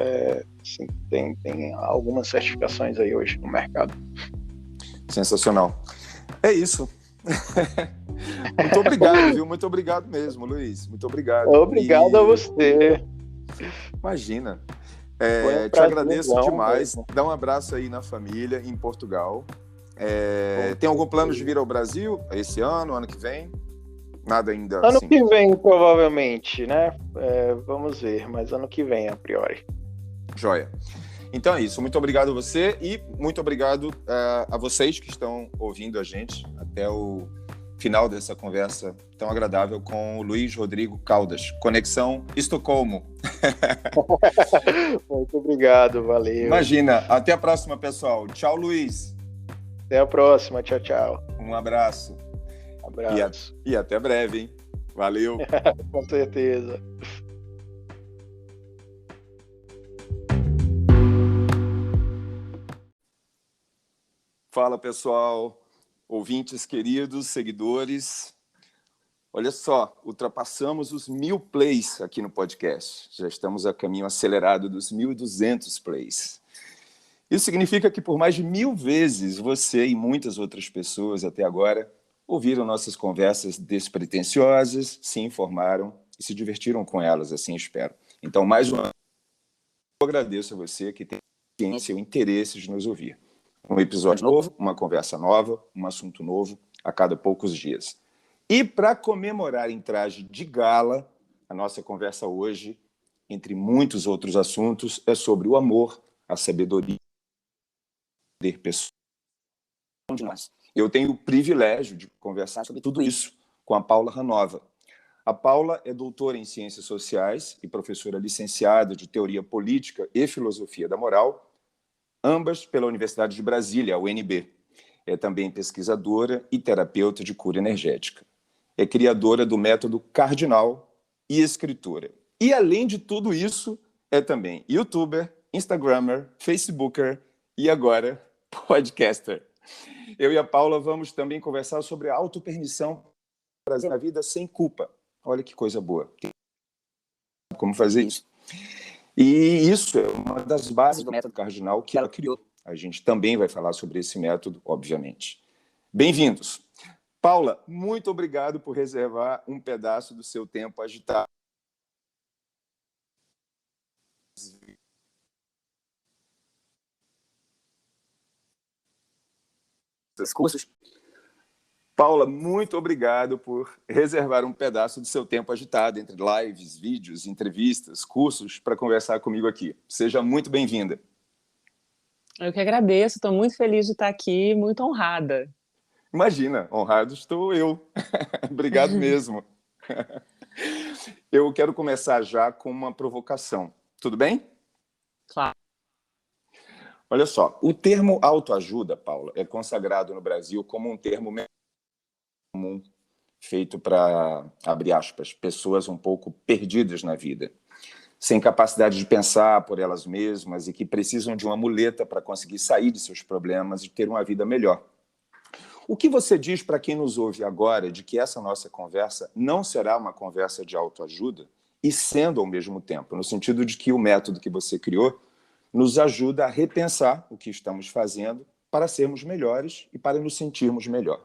sim, tem algumas certificações aí hoje no mercado.
Sensacional. É isso. Muito obrigado, viu? Muito obrigado mesmo, Luiz. Muito obrigado.
Obrigado a você.
Imagina.
Um
te agradeço demais.
Mesmo.
Dá um abraço aí na família, em Portugal. Tem algum plano de vir ao Brasil esse ano que vem? Nada ainda
ano
assim?
Que vem, provavelmente, né? Vamos ver, mas ano que vem, a priori.
Joia. Então é isso. Muito obrigado a você e muito obrigado a vocês que estão ouvindo a gente até o final dessa conversa tão agradável com o Luiz Rodrigo Caldas. Conexão Estocolmo.
Muito obrigado, valeu.
Imagina. Até a próxima, pessoal. Tchau, Luiz.
Até a próxima. Tchau, tchau.
Um abraço.
Abraço.
E até breve, hein? Valeu.
Com certeza.
Fala, pessoal. Ouvintes queridos, seguidores. Olha só, ultrapassamos os 1.000 plays aqui no podcast. Já estamos a caminho acelerado dos 1.200 plays. Isso significa que por mais de 1.000 vezes você e muitas outras pessoas até agora ouviram nossas conversas despretensiosas, se informaram e se divertiram com elas, assim espero. Então, mais uma vez, eu agradeço a você que tem ciência e o interesse de nos ouvir. Um episódio novo, uma conversa nova, um assunto novo a cada poucos dias. E para comemorar em traje de gala, a nossa conversa hoje, entre muitos outros assuntos, é sobre o amor, a sabedoria e o poder pessoal de nós. Eu tenho o privilégio de conversar sobre tudo isso com a Paula Ranova. A Paula é doutora em Ciências Sociais e professora licenciada de Teoria Política e Filosofia da Moral, ambas pela Universidade de Brasília, a UNB. É também pesquisadora e terapeuta de cura energética. É criadora do método Cardinal e escritora. E, além de tudo isso, é também youtuber, instagrammer, facebooker e agora podcaster. Eu e a Paula vamos também conversar sobre a autopermissão na vida sem culpa. Olha que coisa boa. Como fazer isso? E isso é uma das bases do método Cardinal que ela criou. A gente também vai falar sobre esse método, obviamente. Bem-vindos. Paula, muito obrigado por reservar um pedaço do seu tempo agitado. Cursos. Paula, muito obrigado por reservar um pedaço do seu tempo agitado entre lives, vídeos, entrevistas, cursos para conversar comigo aqui. Seja muito bem-vinda.
Eu que agradeço, estou muito feliz de estar aqui, muito honrada.
Imagina, honrado estou eu. Obrigado mesmo. Eu quero começar já com uma provocação. Tudo bem?
Claro.
Olha só, o termo autoajuda, Paula, é consagrado no Brasil como um termo comum, feito para, abre aspas, pessoas um pouco perdidas na vida, sem capacidade de pensar por elas mesmas e que precisam de uma muleta para conseguir sair de seus problemas e ter uma vida melhor. O que você diz para quem nos ouve agora de que essa nossa conversa não será uma conversa de autoajuda e sendo ao mesmo tempo, no sentido de que o método que você criou nos ajuda a repensar o que estamos fazendo para sermos melhores e para nos sentirmos melhor?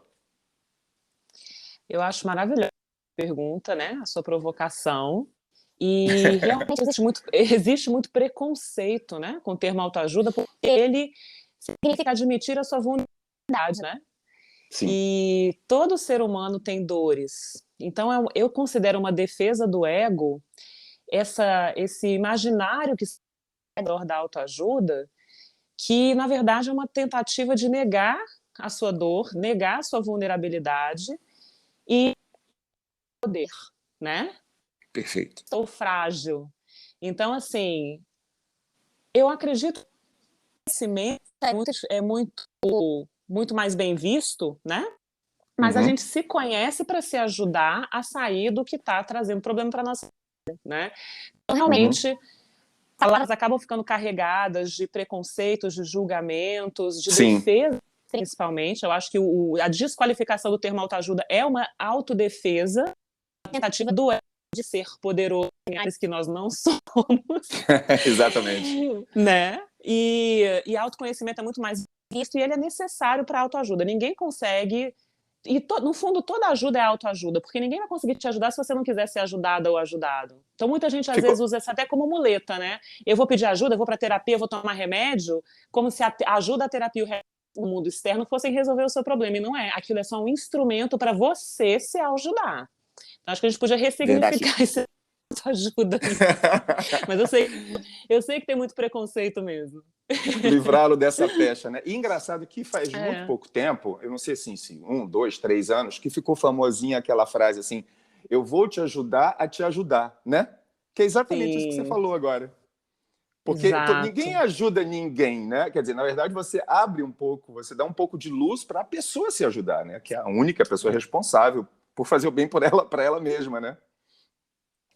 Eu acho maravilhosa a pergunta, né? A sua provocação. E realmente existe muito preconceito, né, com o termo autoajuda, porque ele significa admitir a sua vulnerabilidade, né?
Sim.
E todo ser humano tem dores. Então eu considero uma defesa do ego esse imaginário que se ao redor da autoajuda, que na verdade é uma tentativa de negar a sua dor, negar a sua vulnerabilidade e poder, né?
Perfeito.
Sou frágil. Então, assim, eu acredito que o conhecimento é muito mais bem visto, né? Mas a gente se conhece para se ajudar a sair do que está trazendo problema para nossa vida, né? Então, realmente, palavras acabam ficando carregadas de preconceitos, de julgamentos, de defesa, principalmente. Eu acho que a desqualificação do termo autoajuda é uma autodefesa, a tentativa do ego de ser poderoso em áreas que nós não somos.
Exatamente.
Né? E autoconhecimento é muito mais visto e ele é necessário para a autoajuda. Ninguém consegue... E no fundo, toda ajuda é autoajuda, porque ninguém vai conseguir te ajudar se você não quiser ser ajudada ou ajudado. Então, muita gente, às vezes, usa isso até como muleta, né? Eu vou pedir ajuda, eu vou para terapia, eu vou tomar remédio, como se a ajuda, a terapia e o resto do mundo externo fossem resolver o seu problema. E não é. Aquilo é só um instrumento para você se ajudar. Então, acho que a gente podia ressignificar esse ajuda. Mas eu sei que tem muito preconceito mesmo.
Livrá-lo dessa pecha, né? E engraçado que faz muito pouco tempo, eu não sei assim, 1, 2, 3 anos, que ficou famosinha aquela frase assim, eu vou te ajudar a te ajudar, né? Que é exatamente isso que você falou agora. Porque ninguém ajuda ninguém, né? Quer dizer, na verdade, você abre um pouco, você dá um pouco de luz para a pessoa se ajudar, né? Que é a única pessoa responsável por fazer o bem para ela mesma, né?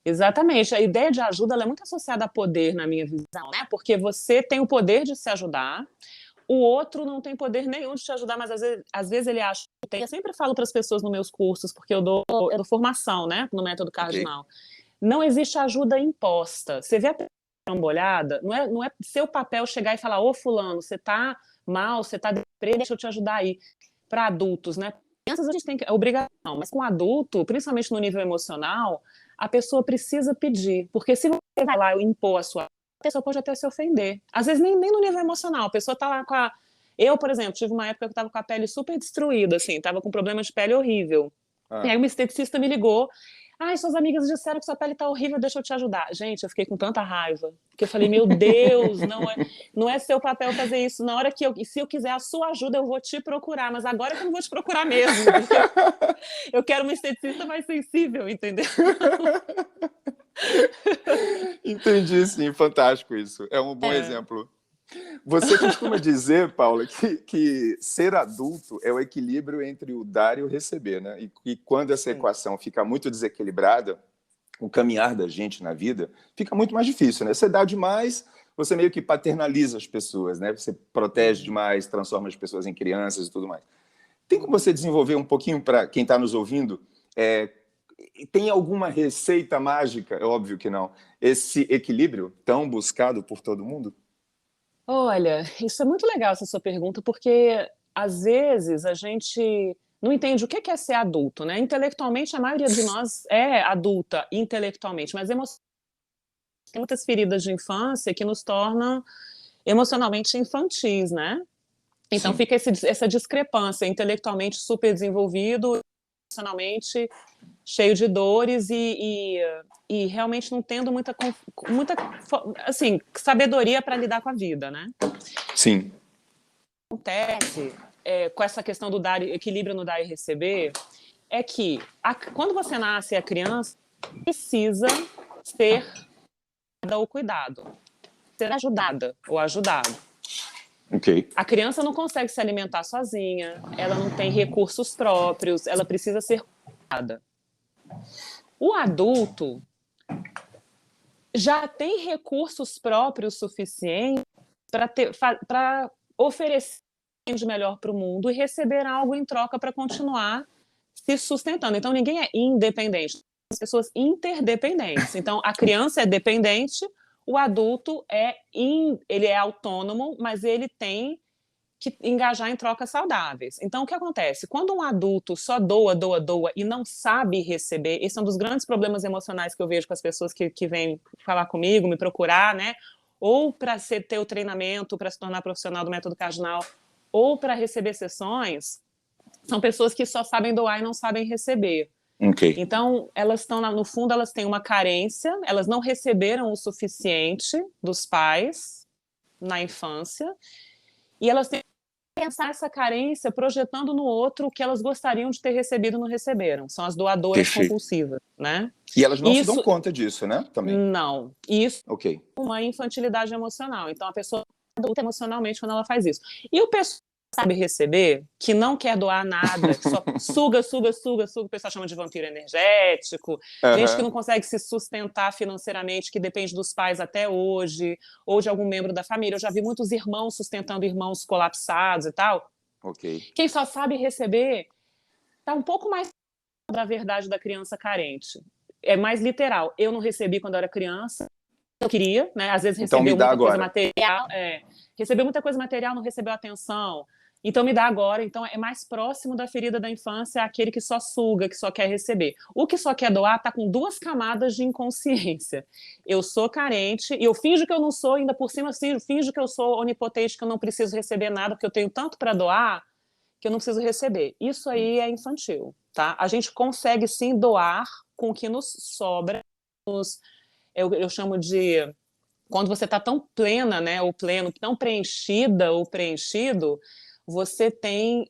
Exatamente. A ideia de ajuda ela é muito associada a poder, na minha visão, né? Porque você tem o poder de se ajudar, o outro não tem poder nenhum de te ajudar, mas às vezes ele acha que tem. Eu sempre falo para as pessoas nos meus cursos, porque eu dou formação, né? No método Cardinal. Não existe ajuda imposta. Você vê a olhada, não é seu papel chegar e falar, ô fulano, você tá mal, você tá deprê, deixa eu te ajudar aí. Para adultos, né? Crianças a gente tem obrigação, mas com adulto, principalmente no nível emocional, a pessoa precisa pedir, porque se você vai lá e impor a pessoa pode até se ofender. Às vezes nem no nível emocional, a pessoa tá lá com a... Eu, por exemplo, tive uma época que eu tava com a pele super destruída, assim, tava com problema de pele horrível. E aí uma esteticista me ligou, suas amigas disseram que sua pele tá horrível, deixa eu te ajudar. Gente, eu fiquei com tanta raiva, porque eu falei, meu Deus, não é seu papel fazer isso. Na hora que se eu quiser a sua ajuda, eu vou te procurar, mas agora que eu não vou te procurar mesmo, porque eu quero uma esteticista mais sensível, entendeu?
Entendi, sim, fantástico isso. É um bom exemplo. Você costuma dizer, Paula, que ser adulto é o equilíbrio entre o dar e o receber, né? E quando essa equação fica muito desequilibrada, o caminhar da gente na vida fica muito mais difícil, né? Você dá demais, você meio que paternaliza as pessoas, né? Você protege demais, transforma as pessoas em crianças e tudo mais. Tem como você desenvolver um pouquinho para quem está nos ouvindo? Tem alguma receita mágica? É óbvio que não. Esse equilíbrio tão buscado por todo mundo?
Olha, isso é muito legal essa sua pergunta, porque às vezes a gente não entende o que é ser adulto, né? Intelectualmente, a maioria de nós é adulta intelectualmente, mas tem muitas feridas de infância que nos tornam emocionalmente infantis, né? Então fica essa discrepância, intelectualmente super desenvolvido, emocionalmente cheio de dores e realmente não tendo muita assim, sabedoria para lidar com a vida, né?
Sim.
Acontece com essa questão do equilíbrio no dar e receber, é que quando você nasce, a criança precisa ser dada ou cuidado, ser ajudada ou ajudado.
Okay.
A criança não consegue se alimentar sozinha, ela não tem recursos próprios, ela precisa ser cuidada. O adulto já tem recursos próprios suficientes para oferecer de melhor para o mundo e receber algo em troca para continuar se sustentando. Então, ninguém é independente. As pessoas interdependentes. Então, a criança é dependente, o adulto ele é autônomo, mas ele tem que engajar em trocas saudáveis. Então, o que acontece? Quando um adulto só doa, doa, doa e não sabe receber, esse é um dos grandes problemas emocionais que eu vejo com as pessoas que vêm falar comigo, me procurar, né? Ou para ter o treinamento, para se tornar profissional do método cardinal, ou para receber sessões, são pessoas que só sabem doar e não sabem receber.
Ok.
Então, elas estão, no fundo, elas têm uma carência, elas não receberam o suficiente dos pais na infância, e elas têm que pensar essa carência projetando no outro o que elas gostariam de ter recebido e não receberam. São as doadoras compulsivas, né?
E elas não se dão conta disso, né? Também.
Não. Isso
Ok.
é uma infantilidade emocional. Então, a pessoa adulta emocionalmente quando ela faz isso. E o pessoal sabe receber, que não quer doar nada, que só suga, suga, suga, suga, o pessoal chama de vampiro energético, gente que não consegue se sustentar financeiramente, que depende dos pais até hoje, ou de algum membro da família. Eu já vi muitos irmãos sustentando irmãos colapsados e tal.
Ok.
Quem só sabe receber está um pouco mais da verdade da criança carente. É mais literal. Eu não recebi quando eu era criança, eu queria, né? Às vezes recebeu muita coisa material, recebeu muita coisa material, não recebeu atenção. Então me dá agora. Então é mais próximo da ferida da infância aquele que só suga, que só quer receber. O que só quer doar está com 2 camadas de inconsciência. Eu sou carente e eu finjo que eu não sou, ainda por cima finjo que eu sou onipotente, que eu não preciso receber nada, porque eu tenho tanto para doar que eu não preciso receber. Isso aí é infantil, tá? A gente consegue sim doar com o que nos sobra, eu chamo de quando você está tão plena, né, ou pleno, tão preenchida ou preenchido, você tem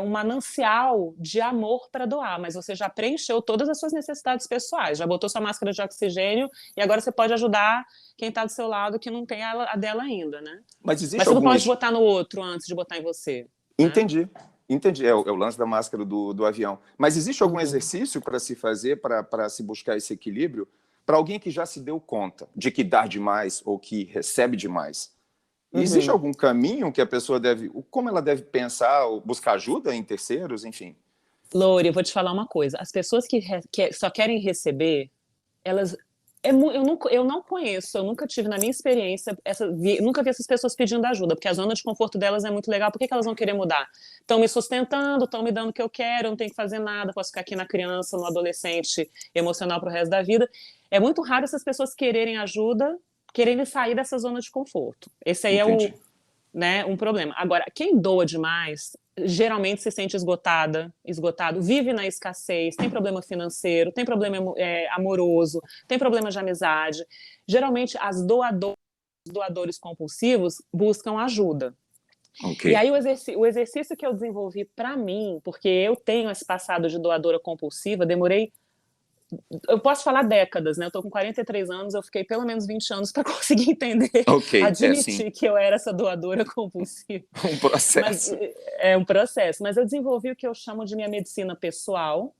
um manancial de amor para doar, mas você já preencheu todas as suas necessidades pessoais, já botou sua máscara de oxigênio e agora você pode ajudar quem está do seu lado que não tem a dela ainda, né?
Mas existe
você não pode botar no outro antes de botar em você.
Entendi. Né? Entendi. É o lance da máscara do avião. Mas existe algum exercício para se fazer, para se buscar esse equilíbrio? Para alguém que já se deu conta de que dá demais ou que recebe demais, existe algum caminho que a pessoa deve... Como ela deve pensar, ou buscar ajuda em terceiros, enfim?
Lori, eu vou te falar uma coisa. As pessoas que só querem receber, elas... Eu não conheço, eu nunca tive na minha experiência, nunca vi essas pessoas pedindo ajuda, porque a zona de conforto delas é muito legal. Por que elas vão querer mudar? Estão me sustentando, estão me dando o que eu quero, eu não tenho que fazer nada, posso ficar aqui na criança, no adolescente emocional pro resto da vida. É muito raro essas pessoas quererem ajuda, quererem sair dessa zona de conforto. Esse aí é um problema. Agora, quem doa demais geralmente se sente esgotado, vive na escassez, tem problema financeiro, tem problema amoroso, tem problema de amizade. Geralmente, os doadores compulsivos buscam ajuda.
Okay.
E aí, o exercício que eu desenvolvi para mim, porque eu tenho esse passado de doadora compulsiva, eu posso falar décadas, né? Eu tô com 43 anos, eu fiquei pelo menos 20 anos para conseguir entender, admitir que eu era essa doadora compulsiva.
Um processo.
É um processo, mas eu desenvolvi o que eu chamo de minha medicina pessoal,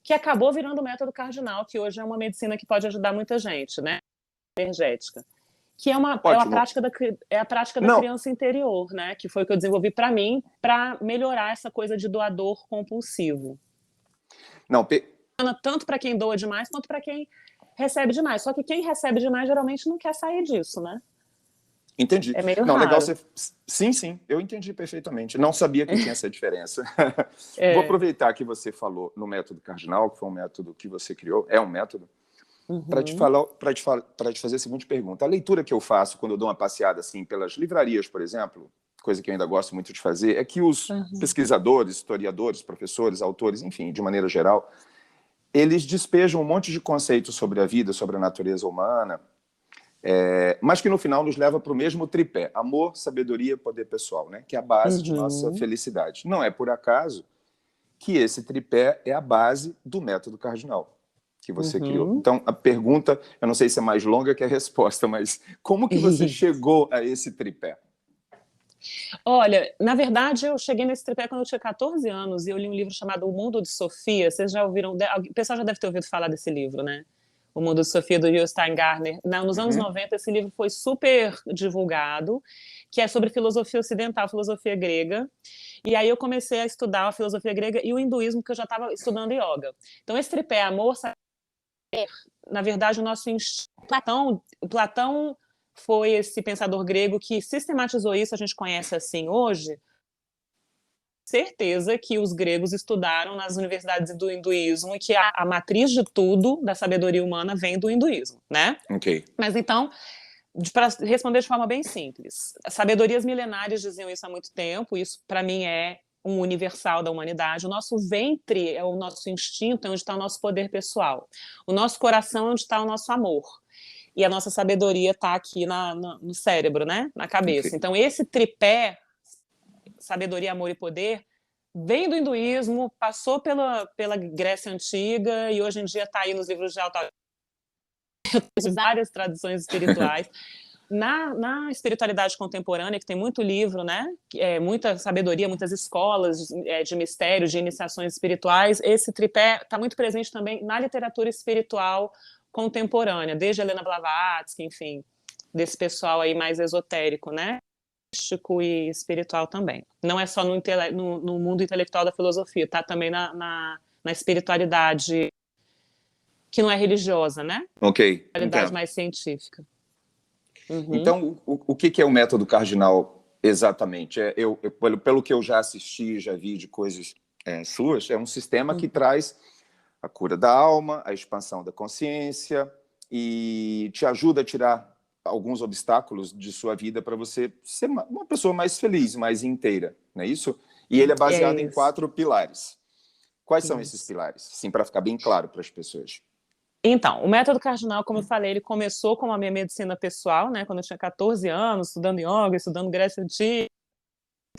que acabou virando o método cardinal, que hoje é uma medicina que pode ajudar muita gente, né? Energética. Que é a prática da criança interior, né? Que foi o que eu desenvolvi para mim, para melhorar essa coisa de doador compulsivo.
Não,
tanto para quem doa demais quanto para quem recebe demais. Só que quem recebe demais geralmente não quer sair disso, né?
Entendi.
É meio raro.
Legal você... Sim, eu entendi perfeitamente. Não sabia que tinha essa diferença. Vou aproveitar que você falou no método cardinal, que foi um método que você criou, é um método, para te fazer a seguinte pergunta. A leitura que eu faço quando eu dou uma passeada assim pelas livrarias, por exemplo, coisa que eu ainda gosto muito de fazer, é que os pesquisadores, historiadores, professores, autores, enfim, de maneira geral, eles despejam um monte de conceitos sobre a vida, sobre a natureza humana, mas que no final nos leva para o mesmo tripé: amor, sabedoria, poder pessoal, né? Que é a base de nossa felicidade. Não é por acaso que esse tripé é a base do método cardinal que você criou. Então, a pergunta, eu não sei se é mais longa que a resposta, mas como que você chegou a esse tripé?
Olha, na verdade, eu cheguei nesse tripé quando eu tinha 14 anos e eu li um livro chamado O Mundo de Sofia. Vocês já ouviram? O pessoal já deve ter ouvido falar desse livro, né? O Mundo de Sofia, do Neil Steingartner. Nos anos 90, esse livro foi super divulgado, que é sobre filosofia ocidental, filosofia grega. E aí eu comecei a estudar a filosofia grega e o hinduísmo, porque eu já estava estudando yoga. Então, esse tripé, amor, saber, na verdade, o nosso Platão foi esse pensador grego que sistematizou isso, a gente conhece assim hoje, certeza que os gregos estudaram nas universidades do hinduísmo e que a matriz de tudo, da sabedoria humana, vem do hinduísmo, né?
Ok.
Mas então, para responder de forma bem simples, as sabedorias milenares diziam isso há muito tempo, isso para mim é um universal da humanidade. O nosso ventre é o nosso instinto, é onde está o nosso poder pessoal. O nosso coração é onde está o nosso amor. E a nossa sabedoria está aqui no cérebro, né? Na cabeça.
Ok.
Então, esse tripé, sabedoria, amor e poder, vem do hinduísmo, passou pela Grécia Antiga e hoje em dia está aí nos livros de autoajuda, várias tradições espirituais. Na espiritualidade contemporânea, que tem muito livro, né? Muita sabedoria, muitas escolas de mistérios, de iniciações espirituais, esse tripé está muito presente também na literatura espiritual contemporânea, desde Helena Blavatsky, enfim, desse pessoal aí mais esotérico, né? Místico e espiritual também. Não é só no mundo intelectual da filosofia, tá também na espiritualidade que não é religiosa, né?
Ok.
Espiritualidade mais científica. Uhum.
Então, o que é o método cardinal exatamente? Pelo que eu já assisti, já vi de coisas suas, é um sistema que traz a cura da alma, a expansão da consciência e te ajuda a tirar alguns obstáculos de sua vida para você ser uma pessoa mais feliz, mais inteira, não é isso? E ele é baseado em 4 pilares. Quais são esses pilares? Sim, para ficar bem claro para as pessoas.
Então, o método cardinal, como eu falei, ele começou como a minha medicina pessoal, né? Quando eu tinha 14 anos, estudando yoga, estudando Grécia Antiga,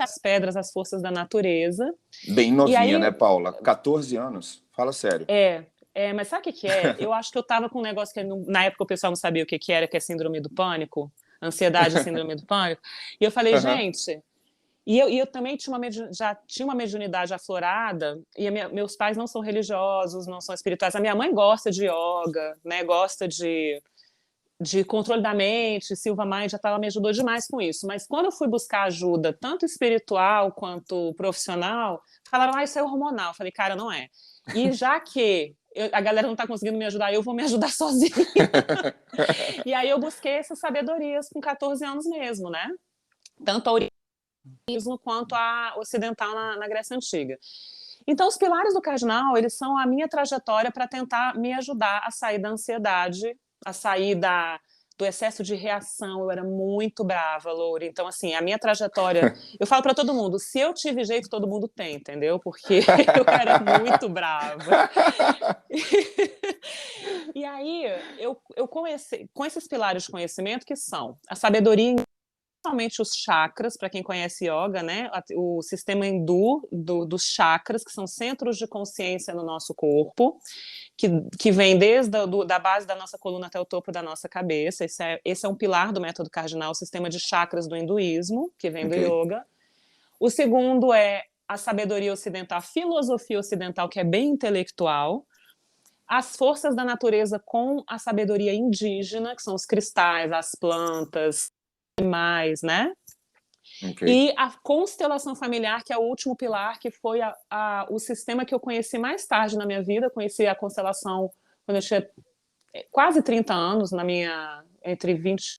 as pedras, as forças da natureza.
Bem novinha, aí, né, Paula? 14 anos? Fala sério.
Mas sabe o que é? Eu acho que eu tava com um negócio que na época o pessoal não sabia o que era, que é síndrome do pânico, ansiedade e síndrome do pânico. E eu falei, gente... E eu também já tinha uma mediunidade aflorada, e meus pais não são religiosos, não são espirituais. A minha mãe gosta de yoga, né? Gosta de controle da mente, Silva Mind, ela me ajudou demais com isso. Mas quando eu fui buscar ajuda, tanto espiritual quanto profissional, falaram, isso é hormonal. Eu falei, cara, não é. E já que a galera não está conseguindo me ajudar, eu vou me ajudar sozinha. E aí eu busquei essas sabedorias com 14 anos mesmo, né? Tanto a orientalismo quanto a ocidental na Grécia Antiga. Então, os pilares do cardinal, eles são a minha trajetória para tentar me ajudar a sair da ansiedade, a sair do excesso de reação. Eu era muito brava, Loure. Então, assim, a minha trajetória... Eu falo para todo mundo, se eu tive jeito, todo mundo tem, entendeu? Porque eu era muito brava. E aí, eu comecei com esses pilares de conhecimento que são a sabedoria, principalmente os chakras, para quem conhece yoga, né? O sistema hindu dos chakras, que são centros de consciência no nosso corpo, que vem desde da base da nossa coluna até o topo da nossa cabeça. Esse é um pilar do método cardinal, o sistema de chakras do hinduísmo, que vem do yoga. O segundo é a sabedoria ocidental, a filosofia ocidental, que é bem intelectual. As forças da natureza com a sabedoria indígena, que são os cristais, as plantas, animais, né? E a constelação familiar, que é o último pilar, que foi o sistema que eu conheci mais tarde na minha vida. Eu conheci a constelação quando eu tinha quase 30 anos, entre 20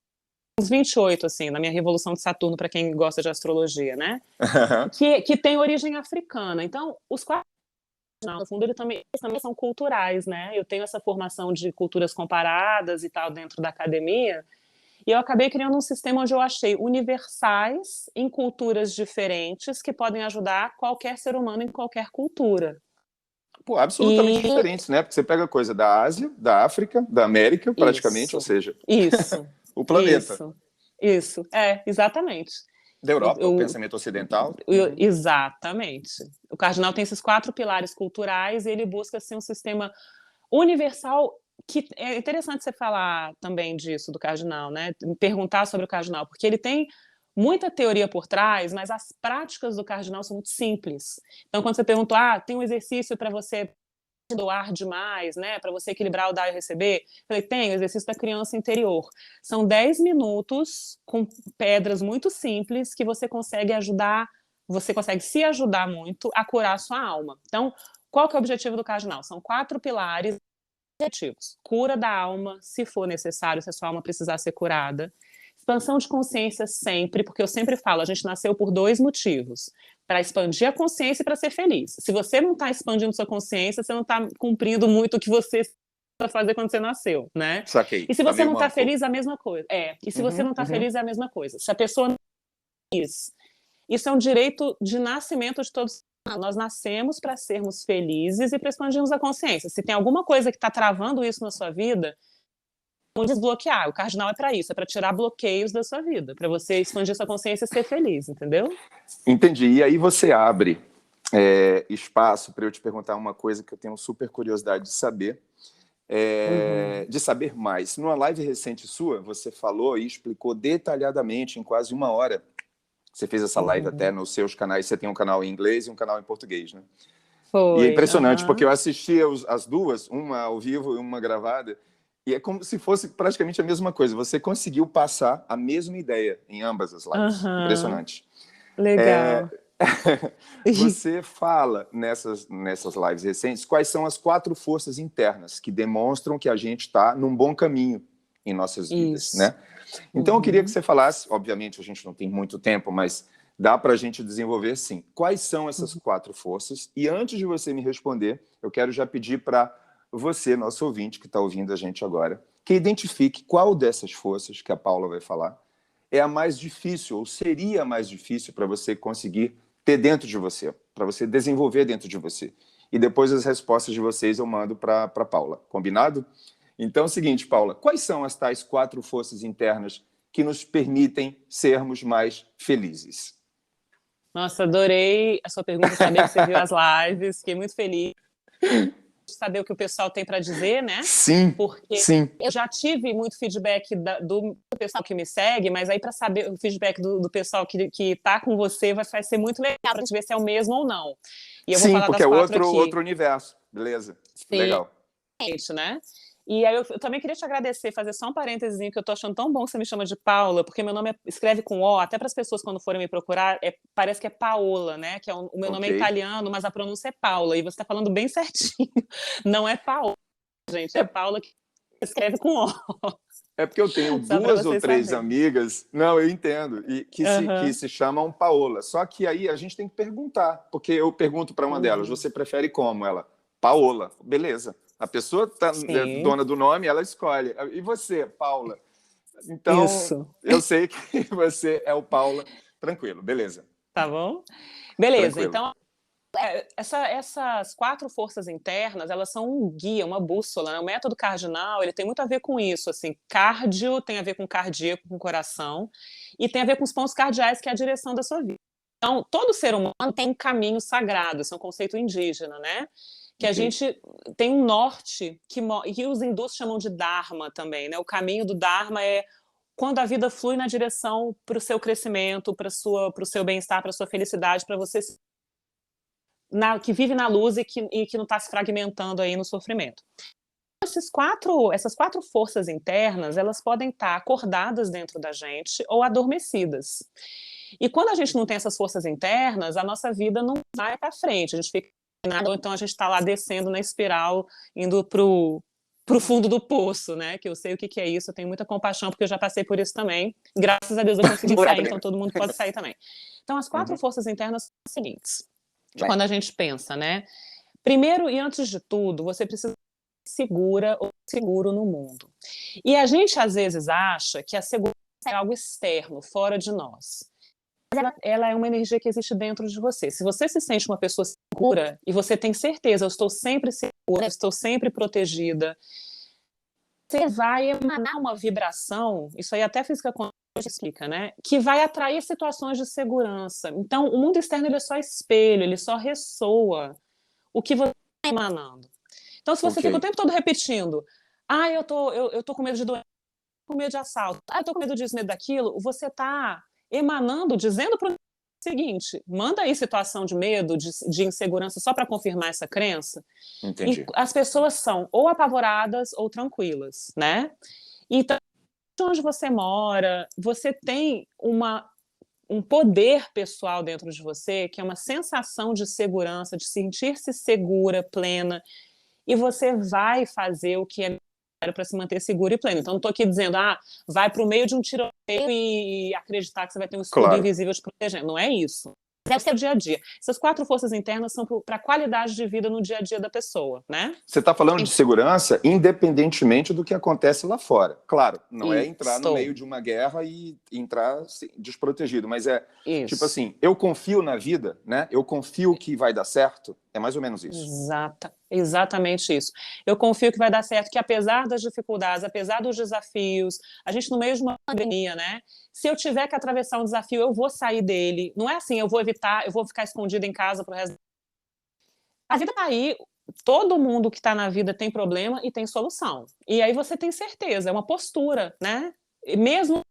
uns 28, assim, na minha revolução de Saturno, para quem gosta de astrologia, né? Que tem origem africana. Então, os 4, no fundo, eles também são culturais, né? Eu tenho essa formação de culturas comparadas e tal dentro da academia, e eu acabei criando um sistema onde eu achei universais em culturas diferentes que podem ajudar qualquer ser humano em qualquer cultura.
Pô, absolutamente diferentes, né? Porque você pega coisa da Ásia, da África, da América, praticamente, ou seja... o planeta.
Isso, exatamente.
Da Europa, o pensamento ocidental.
Exatamente. O cardinal tem esses 4 pilares culturais e ele busca ser um sistema universal, que é interessante você falar também disso, do cardinal, né? Perguntar sobre o cardinal, porque ele tem muita teoria por trás, mas as práticas do cardinal são muito simples. Então, quando você perguntou, tem um exercício para você doar demais, né, para você equilibrar o dar e o receber, eu falei, tem o exercício da criança interior. São 10 minutos com pedras muito simples que você consegue se ajudar muito a curar a sua alma. Então, qual que é o objetivo do cardinal? São 4 pilares objetivos. Cura da alma, se for necessário, se a sua alma precisar ser curada. Expansão de consciência sempre, porque eu sempre falo, a gente nasceu por 2 motivos, para expandir a consciência e para ser feliz. Se você não está expandindo sua consciência, você não está cumprindo muito o que você para fazer quando você nasceu, né?
Saquei.
E se você não está feliz, a mesma coisa. E se você não está feliz, é a mesma coisa. Se a pessoa não é feliz, isso é um direito de nascimento de todos. Nós nascemos para sermos felizes e para expandirmos a consciência. Se tem alguma coisa que está travando isso na sua vida, vamos desbloquear. O cardinal é para isso, é para tirar bloqueios da sua vida, para você expandir sua consciência e ser feliz, entendeu?
Entendi. E aí você abre espaço para eu te perguntar uma coisa que eu tenho super curiosidade de saber, de saber mais. Numa live recente sua, você falou e explicou detalhadamente, em quase 1 hora. Você fez essa live até nos seus canais. Você tem um canal em inglês e um canal em português, né?
Foi.
E é impressionante, porque eu assisti as duas, uma ao vivo e uma gravada, e é como se fosse praticamente a mesma coisa. Você conseguiu passar a mesma ideia em ambas as lives. Impressionante.
Legal.
Você fala nessas lives recentes quais são as 4 forças internas que demonstram que a gente está num bom caminho em nossas vidas, né? Então eu queria que você falasse, obviamente a gente não tem muito tempo, mas dá para a gente desenvolver sim. Quais são essas 4 forças? E antes de você me responder, eu quero já pedir para você, nosso ouvinte que está ouvindo a gente agora, que identifique qual dessas forças que a Paula vai falar é a mais difícil, ou seria a mais difícil para você conseguir ter dentro de você, para você desenvolver dentro de você. E depois as respostas de vocês eu mando para a Paula. Combinado? Então é o seguinte, Paula, quais são as tais 4 forças internas que nos permitem sermos mais felizes?
Nossa, adorei a sua pergunta, saber que você viu as lives, fiquei muito feliz de saber o que o pessoal tem para dizer, né?
Sim,
porque
sim.
Eu já tive muito feedback do pessoal que me segue, mas aí para saber o feedback do pessoal que está com você vai ser muito legal para gente ver se é o mesmo ou não. E eu vou falar
porque
das
é
4 aqui.
outro universo. Beleza.
Sim.
Legal.
Né? E aí eu também queria te agradecer, fazer só um parênteses, que eu tô achando tão bom que você me chama de Paula, porque meu nome escreve com O, até para as pessoas quando forem me procurar, parece que é Paola, né? Que o meu nome é italiano, mas a pronúncia é Paula, e você está falando bem certinho. Não é Paola, gente, é Paula que escreve com O.
É porque eu tenho 2 ou 3 amigas, não, eu entendo, e que se chamam Paola. Só que aí a gente tem que perguntar, porque eu pergunto para uma delas, você prefere como? Ela, Paola. Beleza. A pessoa tá dona do nome, ela escolhe. E você, Paula? Então, eu sei que você é o Paula. Tranquilo, beleza.
Tá bom? Beleza,
Tranquilo.
então essas 4 forças internas, elas são um guia, uma bússola, né? O método cardinal, ele tem muito a ver com isso, assim, cardio tem a ver com cardíaco, com coração, e tem a ver com os pontos cardeais, que é a direção da sua vida. Então, todo ser humano tem um caminho sagrado, isso é um conceito indígena, né? Que a gente tem um norte, que os hindus chamam de Dharma também, né? O caminho do Dharma é quando a vida flui na direção para o seu crescimento, para o seu bem-estar, para a sua felicidade, para você que vive na luz e que não está se fragmentando aí no sofrimento. Essas 4 forças internas, elas podem estar acordadas dentro da gente ou adormecidas. E quando a gente não tem essas forças internas, a nossa vida não vai para frente, a gente fica ou então a gente está lá descendo na espiral, indo pro fundo do poço, né? Que eu sei o que é isso, eu tenho muita compaixão, porque eu já passei por isso também. Graças a Deus eu consegui sair, então todo mundo pode sair também. Então, as 4 forças internas são as seguintes. Quando a gente pensa, né? Primeiro e antes de tudo, você precisa ser segura ou seguro no mundo. E a gente, às vezes, acha que a segurança é algo externo, fora de nós. Ela é uma energia que existe dentro de você. Se você se sente uma pessoa segura e você tem certeza, eu estou sempre segura, eu estou sempre protegida, você vai emanar uma vibração, isso aí até a física quântica explica, né? Que vai atrair situações de segurança. Então, o mundo externo ele é só espelho, ele só ressoa o que você está emanando. Então, se você fica o tempo todo repetindo, eu tô com medo de doença, com medo de assalto, eu tô com medo disso, medo daquilo, você está emanando, dizendo para o seguinte, manda aí situação de medo, de insegurança, só para confirmar essa crença.
Entendi.
E as pessoas são ou apavoradas ou tranquilas, né? Então, onde você mora, você tem um poder pessoal dentro de você, que é uma sensação de segurança, de sentir-se segura, plena, e você vai fazer o que é para se manter seguro e pleno. Então, não estou aqui dizendo, vai para o meio de um tiroteio e acreditar que você vai ter um escudo invisível te protegendo. Não é isso. Deve ser o dia a dia. Essas 4 forças internas são para a qualidade de vida no dia a dia da pessoa, né?
Você está falando de segurança independentemente do que acontece lá fora. Claro, não é entrar no meio de uma guerra e entrar desprotegido, mas tipo assim, eu confio na vida, né? Eu confio que vai dar certo. É mais ou menos isso.
Exatamente isso. Eu confio que vai dar certo, que apesar das dificuldades, apesar dos desafios, a gente no meio de uma pandemia, né? Se eu tiver que atravessar um desafio, eu vou sair dele. Não é assim, eu vou evitar, eu vou ficar escondida em casa pro resto. A vida tá aí, todo mundo que está na vida tem problema e tem solução. E aí você tem certeza, é uma postura, né? E mesmo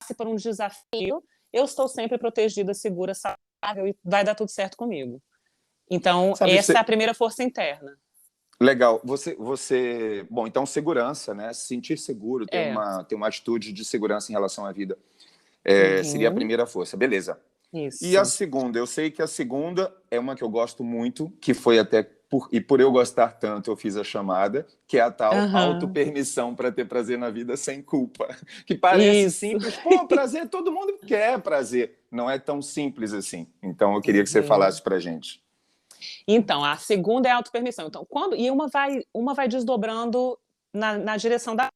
se por um desafio, eu estou sempre protegida, segura, saudável e vai dar tudo certo comigo. Então, essa é a primeira força interna.
Legal. Bom, então segurança, né? Se sentir seguro, ter uma atitude de segurança em relação à vida. Seria a primeira força. Beleza.
Isso.
E a segunda? Eu sei que a segunda é uma que eu gosto muito, que foi até por eu gostar tanto, eu fiz a chamada, que é a tal autopermissão para ter prazer na vida sem culpa. Que parece simples. Pô, prazer, todo mundo quer prazer. Não é tão simples assim. Então, eu queria que você falasse pra gente.
Então, a segunda é a autopermissão. Então, uma vai desdobrando na direção da...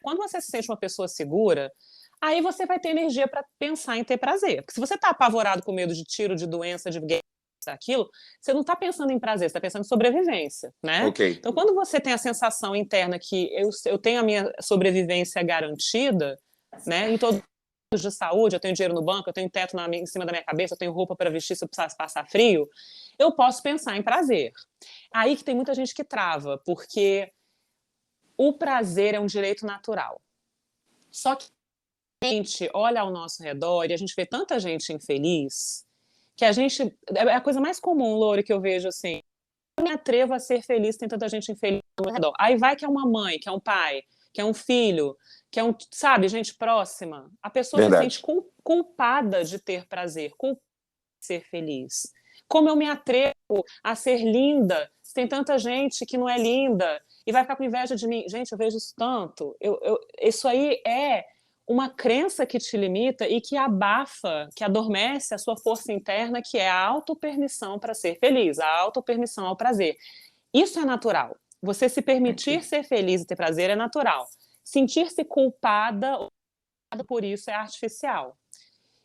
Quando você se sente uma pessoa segura, aí você vai ter energia para pensar em ter prazer. Porque se você está apavorado com medo de tiro, de doença, de guerra, aquilo, você não está pensando em prazer, você está pensando em sobrevivência, né?
Okay.
Então, quando você tem a sensação interna que eu tenho a minha sobrevivência garantida, né, em todos os de saúde, eu tenho dinheiro no banco, eu tenho teto em cima da minha cabeça, eu tenho roupa para vestir se eu precisasse passar frio, eu posso pensar em prazer. Aí que tem muita gente que trava, porque o prazer é um direito natural. Só que a gente olha ao nosso redor e a gente vê tanta gente infeliz que a gente... É a coisa mais comum, Lore, que eu vejo assim. Eu me atrevo a ser feliz, tem tanta gente infeliz ao meu redor. Aí vai que é uma mãe, que é um pai, que é um filho, que é um, sabe, gente próxima. A pessoa se sente culpada de ter prazer, culpada de ser feliz. Como eu me atrevo a ser linda, se tem tanta gente que não é linda e vai ficar com inveja de mim. Gente, eu vejo isso tanto. Isso aí é uma crença que te limita e que abafa, que adormece a sua força interna, que é a autopermissão para ser feliz, a autopermissão ao prazer. Isso é natural. Você se permitir ser feliz e ter prazer é natural. Sentir-se culpada por isso é artificial.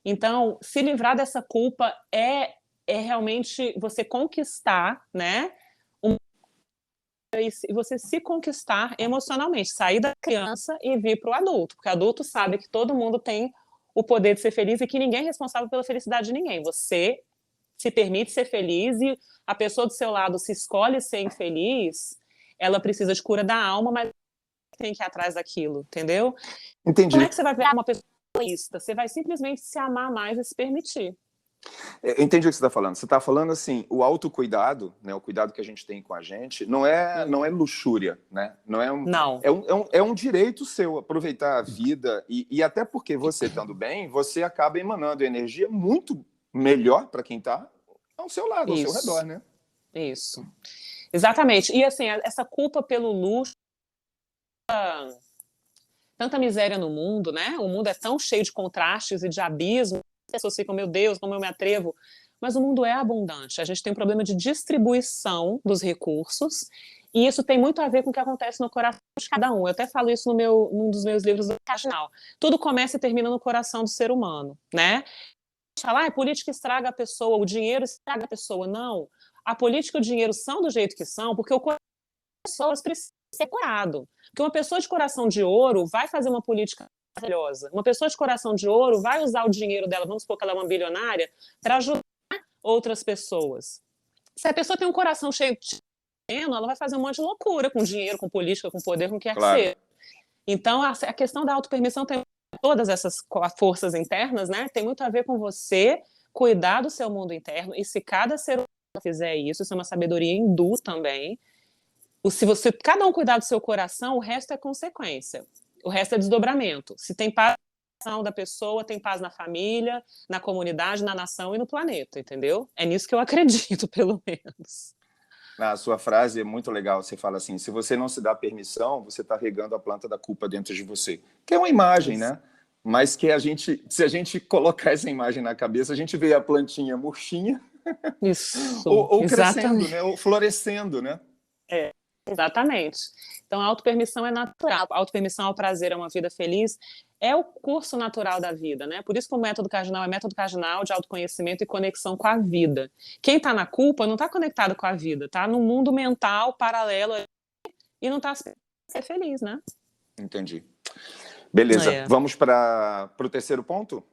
Então, se livrar dessa culpa é realmente você conquistar, né? E você se conquistar emocionalmente, sair da criança e vir para o adulto, porque o adulto sabe que todo mundo tem o poder de ser feliz e que ninguém é responsável pela felicidade de ninguém. Você se permite ser feliz e a pessoa do seu lado se escolhe ser infeliz, ela precisa de cura da alma, mas tem que ir atrás daquilo, entendeu?
Entendi.
Como é que você vai virar uma pessoa egoísta? Você vai simplesmente se amar mais e se permitir.
Eu entendi o que você está falando. Você está falando assim, o autocuidado, né, o cuidado que a gente tem com a gente, não é luxúria, né? Não. É um direito seu aproveitar a vida e até porque você estando bem, você acaba emanando energia muito melhor para quem está ao seu lado, ao seu redor, né?
Isso. Exatamente. E assim, essa culpa pelo luxo, tanta miséria no mundo, né? O mundo é tão cheio de contrastes e de abismos. As pessoas ficam, meu Deus, como eu me atrevo. Mas o mundo é abundante. A gente tem um problema de distribuição dos recursos e isso tem muito a ver com o que acontece no coração de cada um. Eu até falo isso num dos meus livros do Cardinal. Tudo começa e termina no coração do ser humano, né? Falar, a política estraga a pessoa, o dinheiro estraga a pessoa. Não. A política e o dinheiro são do jeito que são porque o coração das pessoas precisa ser curado. Porque uma pessoa de coração de ouro vai fazer uma política maravilhosa. Uma pessoa de coração de ouro vai usar o dinheiro dela, vamos supor que ela é uma bilionária, para ajudar outras pessoas. Se a pessoa tem um coração cheio de dinheiro, ela vai fazer um monte de loucura com dinheiro, com política, com poder, com o que quer que seja. Então, a questão da autopermissão tem todas essas forças internas, né? Tem muito a ver com você cuidar do seu mundo interno, e se cada ser humano fizer isso é uma sabedoria hindu também. Se você, cada um cuidar do seu coração, o resto é consequência. O resto é desdobramento. Se tem paz na nação da pessoa, tem paz na família, na comunidade, na nação e no planeta, entendeu? É nisso que eu acredito, pelo menos.
A sua frase é muito legal. Você fala assim: se você não se dá permissão, você está regando a planta da culpa dentro de você. Que é uma imagem,
Isso.
né? Mas que se a gente colocar essa imagem na cabeça, a gente vê a plantinha murchinha
Isso,
ou crescendo,
exatamente.
né? Ou florescendo, né?
É, exatamente. Então, a autopermissão é natural. A autopermissão ao prazer é uma vida feliz é o curso natural da vida, né? Por isso que o método cardinal é método cardinal de autoconhecimento e conexão com a vida. Quem está na culpa não está conectado com a vida, está no mundo mental paralelo e não está ser feliz, né?
Entendi. Beleza.
É.
Vamos para o terceiro ponto?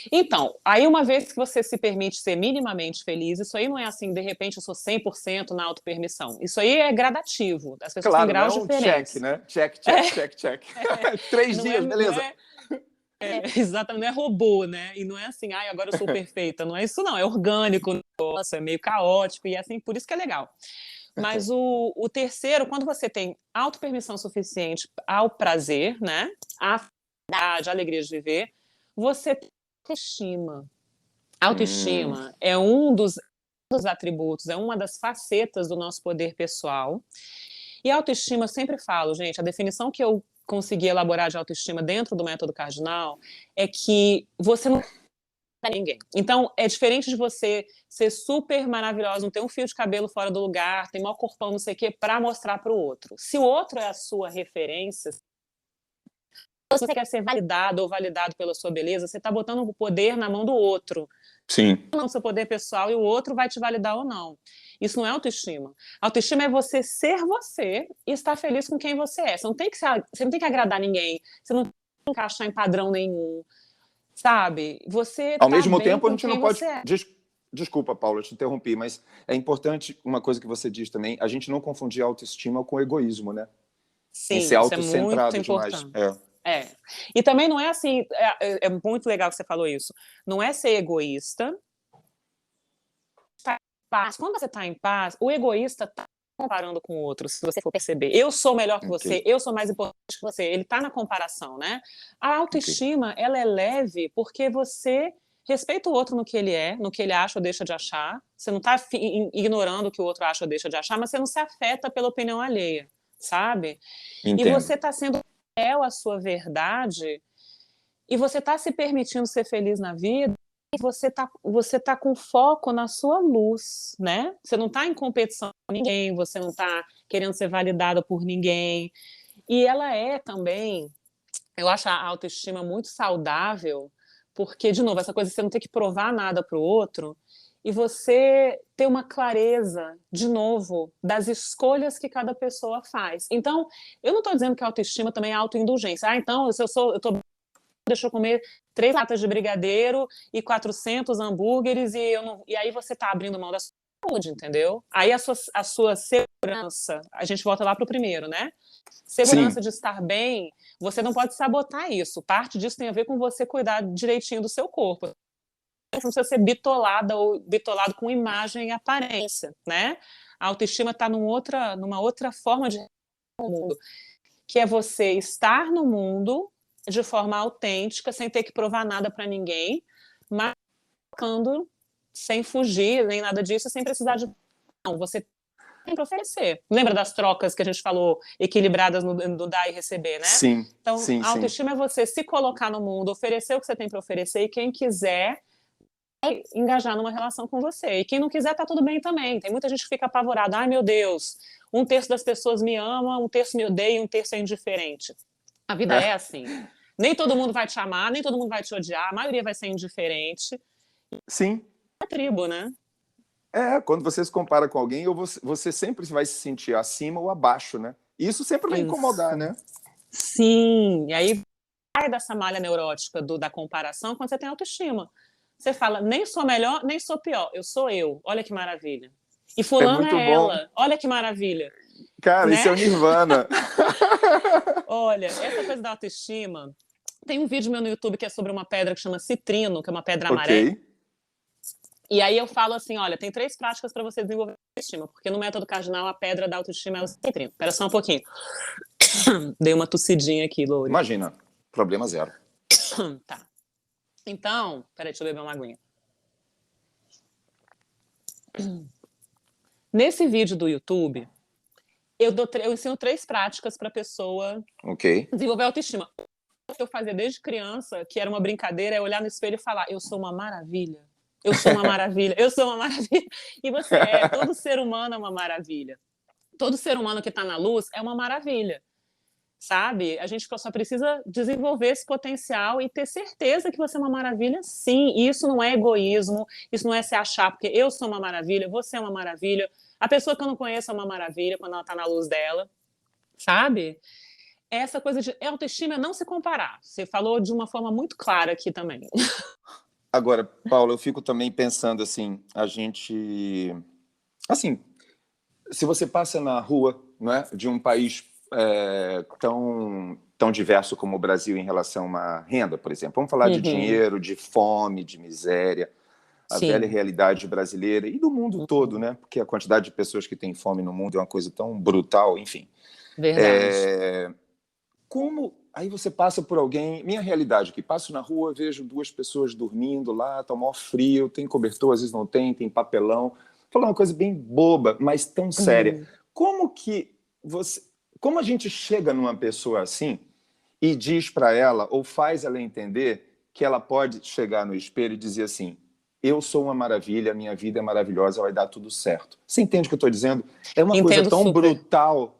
Então, aí uma vez que você se permite ser minimamente feliz, isso aí não é assim, de repente eu sou 100% na autopermissão. Isso aí é gradativo. As pessoas têm
Claro, não é
graus
um check,
diferentes.
né? Check, check, check, check. 3
Não é,
dias, beleza.
exatamente, não é robô, né? E não é assim, ai, agora eu sou perfeita. Não é isso, não. É orgânico, nossa, é meio caótico e assim, por isso que é legal. Mas o terceiro, quando você tem autopermissão suficiente ao prazer, né? A felicidade, a alegria de viver, você tem autoestima. Autoestima é um dos atributos, é uma das facetas do nosso poder pessoal. E autoestima, eu sempre falo, gente, a definição que eu consegui elaborar de autoestima dentro do método cardinal é que você não é ninguém. Então, é diferente de você ser super maravilhosa, não ter um fio de cabelo fora do lugar, tem maior corpão, não sei o quê, para mostrar para o outro. Se o outro é a sua referência, se você quer ser validado ou validado pela sua beleza, você está botando o poder na mão do outro.
Sim.
Não, seu poder pessoal e o outro vai te validar ou não. Isso não é autoestima. Autoestima é você ser você e estar feliz com quem você é. Você não tem que agradar ninguém, você não tem que encaixar em padrão nenhum, sabe? Você
Ao
tá
mesmo
bem
tempo, a
com
gente não
quem
pode.
você é.
Desculpa, Paula, eu te interrompi, mas é importante uma coisa que você diz também: a gente não confundir autoestima com egoísmo, né? Em ser
Sim, isso é muito
autocentrado demais.
importante. É. E também não é assim, é muito legal que você falou isso. Não é ser egoísta. Tá em paz. Quando você está em paz, o egoísta está comparando com o outro, se você for perceber. Eu sou melhor que você,
Ok,
eu sou mais importante que você. Ele está na comparação, né? A
ok.
autoestima, ela é leve porque você respeita o outro no que ele é, no que ele acha ou deixa de achar. Você não está ignorando o que o outro acha ou deixa de achar, mas você não se afeta pela opinião alheia, sabe? E
Entendo.
você está sendo fiel à sua verdade e você está se permitindo ser feliz na vida. Você tá com foco na sua luz, né? Você não está em competição com ninguém, você não está querendo ser validada por ninguém. E ela é também, eu acho a autoestima muito saudável, porque, de novo, essa coisa de você não ter que provar nada para o outro e você ter uma clareza, de novo, das escolhas que cada pessoa faz. Então, eu não estou dizendo que a autoestima também é autoindulgência. Ah, então, se eu tô deixou comer 3 latas de brigadeiro e 400 hambúrgueres e aí você está abrindo mão da sua saúde, entendeu? Aí a sua segurança, a gente volta lá para o primeiro, né? Segurança
Sim,
de estar bem, você não pode sabotar isso. Parte disso tem a ver com você cuidar direitinho do seu corpo. Não precisa ser bitolada ou bitolado com imagem e aparência, né? A autoestima está numa outra forma de o mundo, que é você estar no mundo de forma autêntica, sem ter que provar nada para ninguém, mas tocando sem fugir, nem nada disso, sem precisar de. Não, você tem para oferecer. Lembra das trocas que a gente falou, equilibradas no dar e receber, né?
sim,
Então,
sim,
a
sim.
autoestima é você se colocar no mundo, oferecer o que você tem para oferecer, e quem quiser engajar numa relação com você. E quem não quiser, tá tudo bem também. Tem muita gente que fica apavorada. Ai, meu Deus, 1/3 das pessoas me ama, 1/3 me odeia, 1/3 é indiferente. A vida é assim. Nem todo mundo vai te amar, nem todo mundo vai te odiar, a maioria vai ser indiferente.
Sim.
É tribo, né?
Quando você se compara com alguém, você sempre vai se sentir acima ou abaixo, né? E isso sempre vai incomodar,
Isso.
né?
Sim, e aí sai dessa malha neurótica da comparação quando você tem autoestima. Você fala, nem sou melhor, nem sou pior, eu sou eu, olha que maravilha. E
É
fulano
muito
é
bom.
ela, olha que maravilha.
Cara, isso
Né?
é o Nirvana.
Olha, essa coisa da autoestima, tem um vídeo meu no YouTube que é sobre uma pedra que chama citrino, que é uma pedra
Ok.
amarela. E aí eu falo assim, olha, tem 3 práticas para você desenvolver autoestima, porque no método cardinal a pedra da autoestima é o citrino. Espera só um pouquinho. Dei uma tossidinha aqui, Loure.
Imagina, problema zero.
Tá. Então, peraí, deixa eu beber uma aguinha. Nesse vídeo do YouTube, eu ensino 3 práticas para a pessoa desenvolver autoestima. O que eu fazia desde criança, que era uma brincadeira, é olhar no espelho e falar: eu sou uma maravilha, eu sou uma maravilha, eu sou uma maravilha. E você todo ser humano é uma maravilha. Todo ser humano que está na luz é uma maravilha, sabe? A gente só precisa desenvolver esse potencial e ter certeza que você é uma maravilha, sim. E isso não é egoísmo, isso não é se achar, porque eu sou uma maravilha, você é uma maravilha, a pessoa que eu não conheço é uma maravilha quando ela está na luz dela, sabe? Essa coisa de autoestima é não se comparar. Você falou de uma forma muito clara aqui também.
Agora, Paula, eu fico também pensando assim, a gente... Assim, se você passa na rua, não é, de um país tão diverso como o Brasil em relação à renda, por exemplo, vamos falar de dinheiro, de fome, de miséria, a velha realidade brasileira e do mundo todo, né? Porque a quantidade de pessoas que têm fome no mundo é uma coisa tão brutal, enfim.
Verdade.
Aí você passa por alguém, minha realidade aqui, passo na rua, vejo 2 pessoas dormindo lá, tá maior frio, tem cobertor, às vezes não tem papelão. Vou falar uma coisa bem boba, mas tão séria. Como a gente chega numa pessoa assim e diz para ela, ou faz ela entender que ela pode chegar no espelho e dizer assim: eu sou uma maravilha, minha vida é maravilhosa, vai dar tudo certo. Você entende o que eu estou dizendo? É uma coisa tão brutal.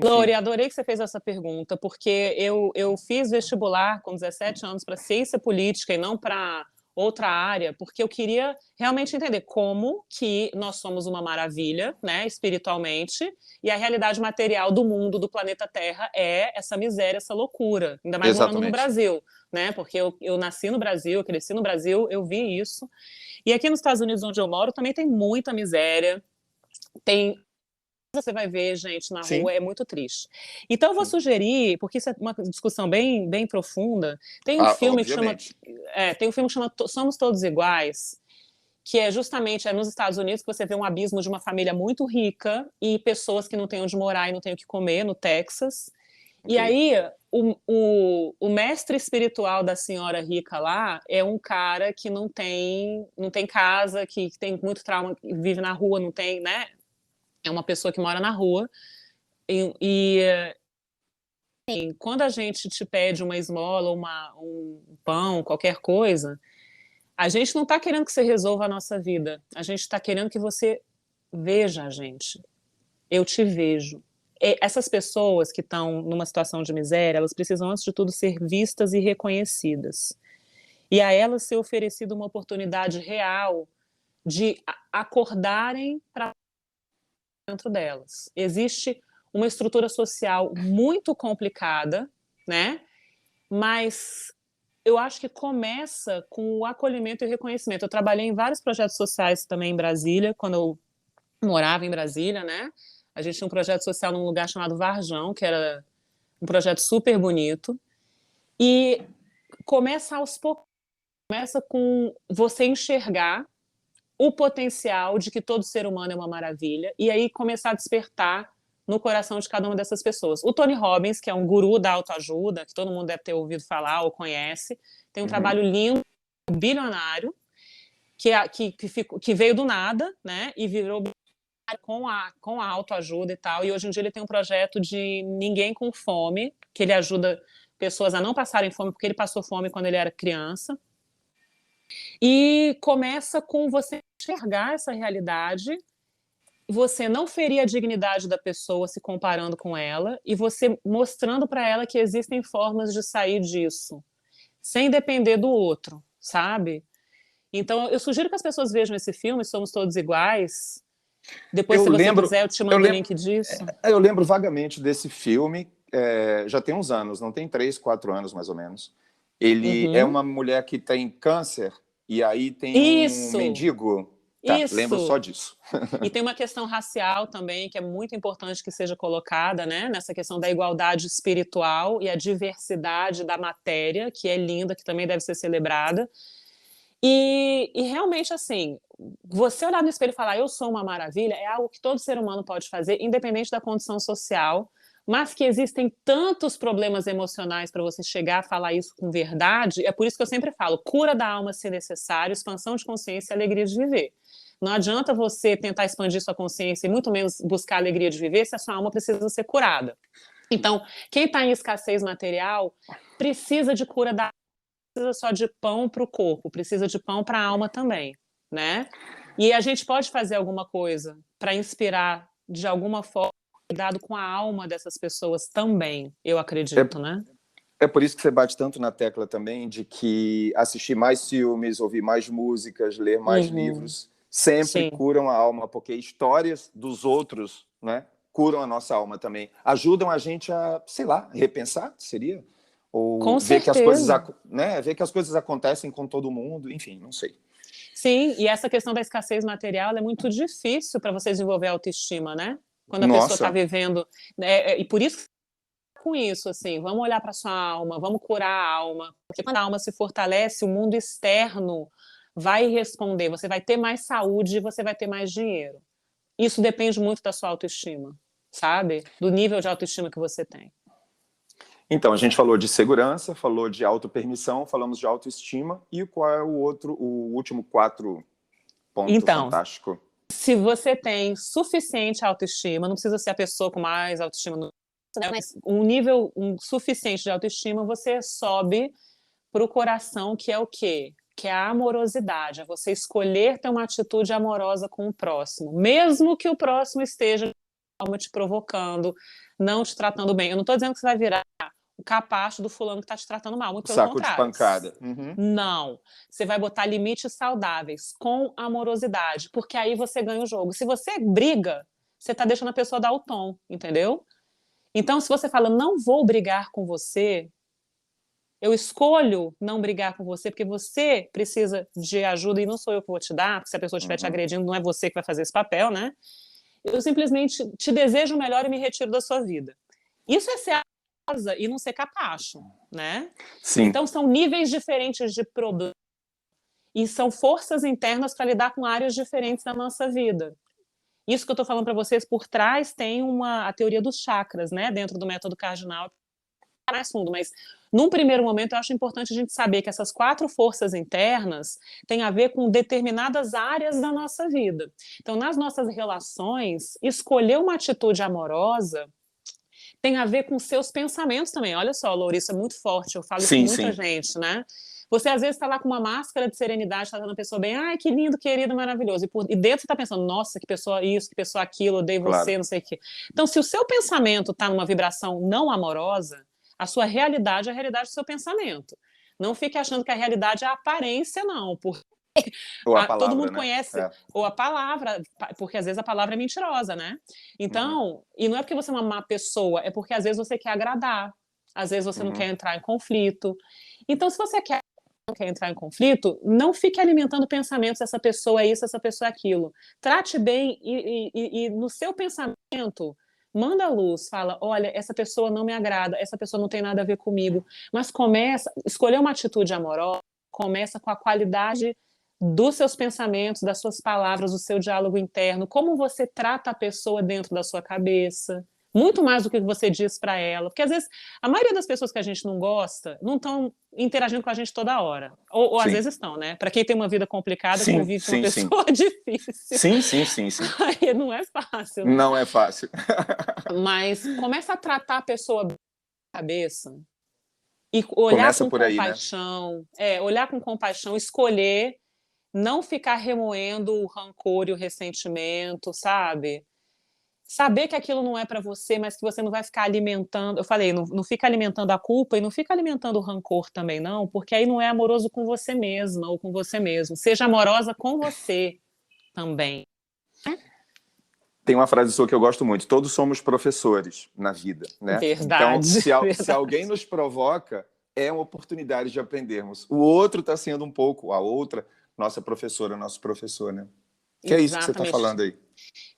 Lore, adorei que você fez essa pergunta, porque eu fiz vestibular com 17 anos para ciência política e não para outra área, porque eu queria realmente entender como que nós somos uma maravilha, né, espiritualmente, e a realidade material do mundo, do planeta Terra, é essa miséria, essa loucura, ainda mais morando no Brasil, né, porque eu nasci no Brasil, eu cresci no Brasil, eu vi isso. E aqui nos Estados Unidos, onde eu moro, também tem muita miséria, você vai ver, gente, na rua, é muito triste. Então, eu vou sugerir, porque isso é uma discussão bem, bem profunda, tem um filme que chama Somos Todos Iguais, que é justamente nos Estados Unidos que você vê um abismo de uma família muito rica e pessoas que não têm onde morar e não têm o que comer, no Texas. E aí, o mestre espiritual da senhora rica lá é um cara que não tem casa, que tem muito trauma, vive na rua, não tem, né? É uma pessoa que mora na rua quando a gente te pede uma esmola, um pão, qualquer coisa, a gente não está querendo que você resolva a nossa vida, a gente está querendo que você veja a gente. Eu te vejo. Essas pessoas que estão numa situação de miséria, elas precisam, antes de tudo, ser vistas e reconhecidas. E a elas ser oferecida uma oportunidade real de acordarem para dentro delas. Existe uma estrutura social muito complicada, né? Mas eu acho que começa com o acolhimento e o reconhecimento. Eu trabalhei em vários projetos sociais também em Brasília, quando eu morava em Brasília, né? A gente tinha um projeto social num lugar chamado Varjão, que era um projeto super bonito. E começa aos poucos, começa com você enxergar o potencial de que todo ser humano é uma maravilha, e aí começar a despertar no coração de cada uma dessas pessoas. O Tony Robbins, que é um guru da autoajuda, que todo mundo deve ter ouvido falar ou conhece, tem um trabalho lindo, bilionário, que veio do nada, né, e virou com a autoajuda e tal, e hoje em dia ele tem um projeto de Ninguém com Fome, que ele ajuda pessoas a não passarem fome, porque ele passou fome quando ele era criança. E começa com você enxergar essa realidade, você não ferir a dignidade da pessoa se comparando com ela, e você mostrando para ela que existem formas de sair disso, sem depender do outro, sabe? Então, eu sugiro que as pessoas vejam esse filme, Somos Todos Iguais. Depois, se você quiser, eu te mando o link disso.
Eu lembro vagamente desse filme, já tem uns anos, não tem 3, 4 anos mais ou menos. Ele é uma mulher que tem câncer, e aí tem um mendigo. Tá, lembro só disso.
E tem uma questão racial também, que é muito importante que seja colocada, né? Nessa questão da igualdade espiritual e a diversidade da matéria, que é linda, que também deve ser celebrada. E realmente, assim, você olhar no espelho e falar eu sou uma maravilha, é algo que todo ser humano pode fazer, independente da condição social, mas que existem tantos problemas emocionais para você chegar a falar isso com verdade. É por isso que eu sempre falo, cura da alma se necessário, expansão de consciência e alegria de viver. Não adianta você tentar expandir sua consciência e muito menos buscar a alegria de viver se a sua alma precisa ser curada. Então, quem está em escassez material precisa de cura da precisa só de pão para o corpo, precisa de pão para a alma também, né? E a gente pode fazer alguma coisa para inspirar de alguma forma, cuidado com a alma dessas pessoas também, eu acredito, né?
É por isso que você bate tanto na tecla também de que assistir mais filmes, ouvir mais músicas, ler mais livros, sempre curam a alma, porque histórias dos outros, né, curam a nossa alma também. Ajudam a gente a, sei lá, repensar, seria? Ou
com
ver que, ver que as coisas acontecem com todo mundo, enfim, não sei.
Sim, e essa questão da escassez material é muito difícil para você desenvolver a autoestima, né? Quando a pessoa está vivendo... e por isso, com isso, assim, vamos olhar para sua alma, vamos curar a alma. Porque quando a alma se fortalece, o mundo externo vai responder. Você vai ter mais saúde e você vai ter mais dinheiro. Isso depende muito da sua autoestima, sabe? Do nível de autoestima que você tem.
Então, a gente falou de segurança, falou de autopermissão, falamos de autoestima. E qual é o último 4 ponto fantástico?
Se você tem suficiente autoestima, não precisa ser a pessoa com mais autoestima, mas um nível suficiente de autoestima, você sobe para o coração, que é o quê? Que é a amorosidade, é você escolher ter uma atitude amorosa com o próximo, mesmo que o próximo esteja te provocando, não te tratando bem. Eu não estou dizendo que você vai virar o capacho do fulano que está te tratando mal, muito pelo contrário.
Saco de pancada.
Não. Você vai botar limites saudáveis, com amorosidade, porque aí você ganha o jogo. Se você briga, você está deixando a pessoa dar o tom, entendeu? Então, se você fala, não vou brigar com você, eu escolho não brigar com você, porque você precisa de ajuda e não sou eu que vou te dar, porque se a pessoa estiver te agredindo, não é você que vai fazer esse papel, né? Eu simplesmente te desejo o melhor e me retiro da sua vida. Isso é ser amorosa e não ser capacho, né?
Sim.
Então, são níveis diferentes de problema e são forças internas para lidar com áreas diferentes da nossa vida. Isso que eu estou falando para vocês, por trás tem a teoria dos chakras, né? Dentro do método cardinal, mais fundo, mas num primeiro momento eu acho importante a gente saber que essas 4 forças internas têm a ver com determinadas áreas da nossa vida. Então, nas nossas relações, escolher uma atitude amorosa tem a ver com seus pensamentos também. Olha só, Loura, isso é muito forte, eu falo isso com muita gente, né? Você às vezes está lá com uma máscara de serenidade, está dando a pessoa bem, ai, que lindo, querido, maravilhoso. E dentro você está pensando, nossa, que pessoa isso, que pessoa aquilo, odeio você, não sei o quê. Então, se o seu pensamento está numa vibração não amorosa, a sua realidade é a realidade do seu pensamento. Não fique achando que a realidade é a aparência, não. Porque todo mundo conhece, ou a palavra, porque às vezes a palavra é mentirosa, né? Então, e não é porque você é uma má pessoa, é porque às vezes você quer agradar, às vezes você não quer entrar em conflito. Então, se você não quer entrar em conflito, não fique alimentando pensamentos, essa pessoa é isso, essa pessoa é aquilo. Trate bem e no seu pensamento, manda a luz, fala, olha, essa pessoa não me agrada, essa pessoa não tem nada a ver comigo, mas escolher uma atitude amorosa, começa com a qualidade dos seus pensamentos, das suas palavras, do seu diálogo interno, como você trata a pessoa dentro da sua cabeça, muito mais do que você diz para ela, porque às vezes a maioria das pessoas que a gente não gosta não estão interagindo com a gente toda hora, ou às vezes estão, né? Para quem tem uma vida complicada, convive com uma pessoa difícil.
Sim.
Aí não é fácil. Né?
Não é fácil.
Mas começa a tratar a pessoa da cabeça e olhar com compaixão, olhar com compaixão, escolher não ficar remoendo o rancor e o ressentimento, sabe? Saber que aquilo não é para você, mas que você não vai ficar alimentando. Eu falei, não fica alimentando a culpa e não fica alimentando o rancor também, não, porque aí não é amoroso com você mesma ou com você mesmo. Seja amorosa com você também.
Tem uma frase sua que eu gosto muito: todos somos professores na vida, né?
Verdade.
Então, se alguém nos provoca, é uma oportunidade de aprendermos. O outro está sendo um pouco, a outra, nossa professora, nosso professor, né? Que é isso que você está falando aí.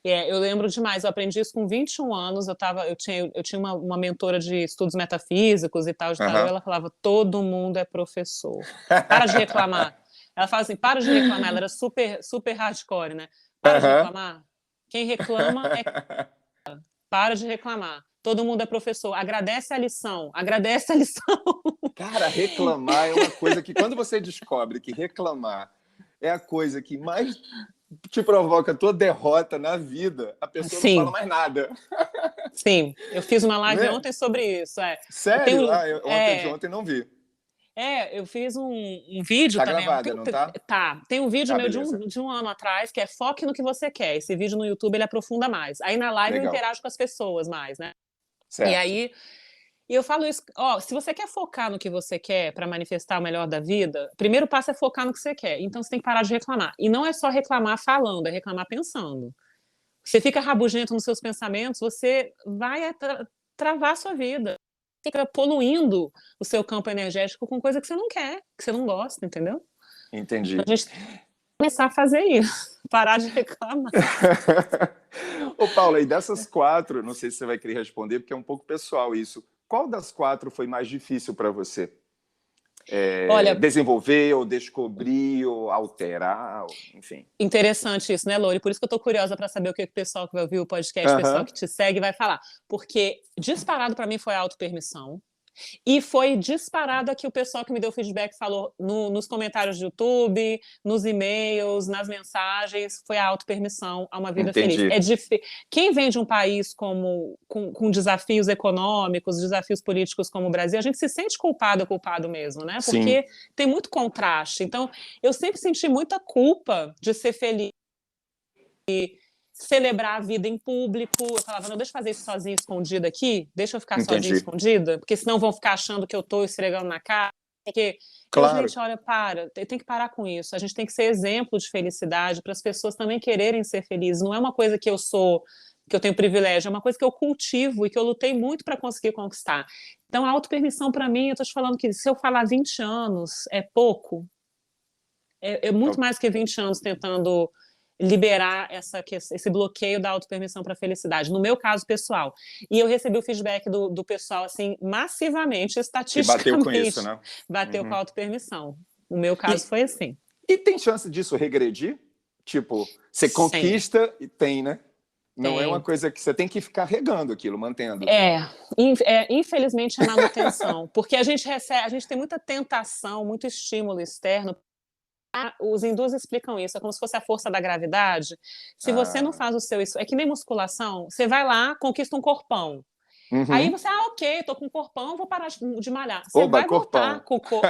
Eu lembro demais, eu aprendi isso com 21 anos, eu tinha uma mentora de estudos metafísicos e tal, de tarô, ela falava, todo mundo é professor. Para de reclamar. Ela fala assim, para de reclamar, ela era super, super hardcore, né? Para de reclamar. Quem reclama é... Para de reclamar. Todo mundo é professor. Agradece a lição. Agradece a lição.
Cara, reclamar é uma coisa que, quando você descobre que reclamar é a coisa que mais te provoca a tua derrota na vida, a pessoa não fala mais nada.
Sim, eu fiz uma live
Né?
ontem sobre isso.
Sério? De ontem não vi.
Eu fiz um vídeo
tá
também.
Gravada, não tá?
Tá. Tem um vídeo meu
beleza.
de um ano atrás, que é Foque no que você quer. Esse vídeo no YouTube, ele aprofunda mais. Aí na live
Legal.
eu interajo com as pessoas mais, né?
Certo.
E aí, eu falo isso, se você quer focar no que você quer para manifestar o melhor da vida, o primeiro passo é focar no que você quer. Então você tem que parar de reclamar. E não é só reclamar falando, é reclamar pensando. Você fica rabugento nos seus pensamentos, você vai travar a sua vida. Fica poluindo o seu campo energético com coisa que você não quer, que você não gosta, entendeu?
Entendi.
Então, a gente tem que começar a fazer isso, parar de reclamar.
Ô, Paula, e dessas 4, não sei se você vai querer responder, porque é um pouco pessoal isso. Qual das 4 foi mais difícil para você? Olha, desenvolver, ou descobrir, ou alterar, enfim.
Interessante isso, né, Lori? Por isso que eu tô curiosa para saber o que o pessoal que vai ouvir o podcast, o pessoal que te segue vai falar. Porque disparado para mim foi a autopermissão. E foi disparado aqui o pessoal que me deu feedback falou nos comentários do YouTube, nos e-mails, nas mensagens, foi a autopermissão a uma vida feliz. Quem vem de um país com desafios econômicos, desafios políticos como o Brasil, a gente se sente culpado mesmo, né? Porque tem muito contraste. Então, eu sempre senti muita culpa de ser feliz, de celebrar a vida em público. Eu falava, não, deixa eu fazer isso sozinha, escondida aqui, deixa eu ficar sozinha, escondida, porque senão vão ficar achando que eu tô esfregando na cara. Porque, gente, olha, tem que parar com isso. A gente tem que ser exemplo de felicidade para as pessoas também quererem ser felizes. Não é uma coisa que eu tenho privilégio, é uma coisa que eu cultivo e que eu lutei muito para conseguir conquistar. Então, a autopermissão, para mim, eu tô te falando que se eu falar 20 anos, é pouco. É muito mais que 20 anos tentando liberar esse bloqueio da autopermissão para a felicidade, no meu caso pessoal. E eu recebi o feedback do pessoal, assim, massivamente, estatisticamente.
E bateu com isso, né?
Bateu com a autopermissão. O meu caso foi assim.
E tem chance disso regredir? Tipo, você conquista e tem, né? Não é uma coisa que você tem que ficar regando aquilo, mantendo.
Infelizmente é manutenção. Porque a gente tem muita tentação, muito estímulo externo. Os hindus explicam isso, é como se fosse a força da gravidade. Se você não faz o seu... É que nem musculação, você vai lá, conquista um corpão. Aí você, ok, tô com um corpão, vou parar de malhar. Você vai voltar com o corpo.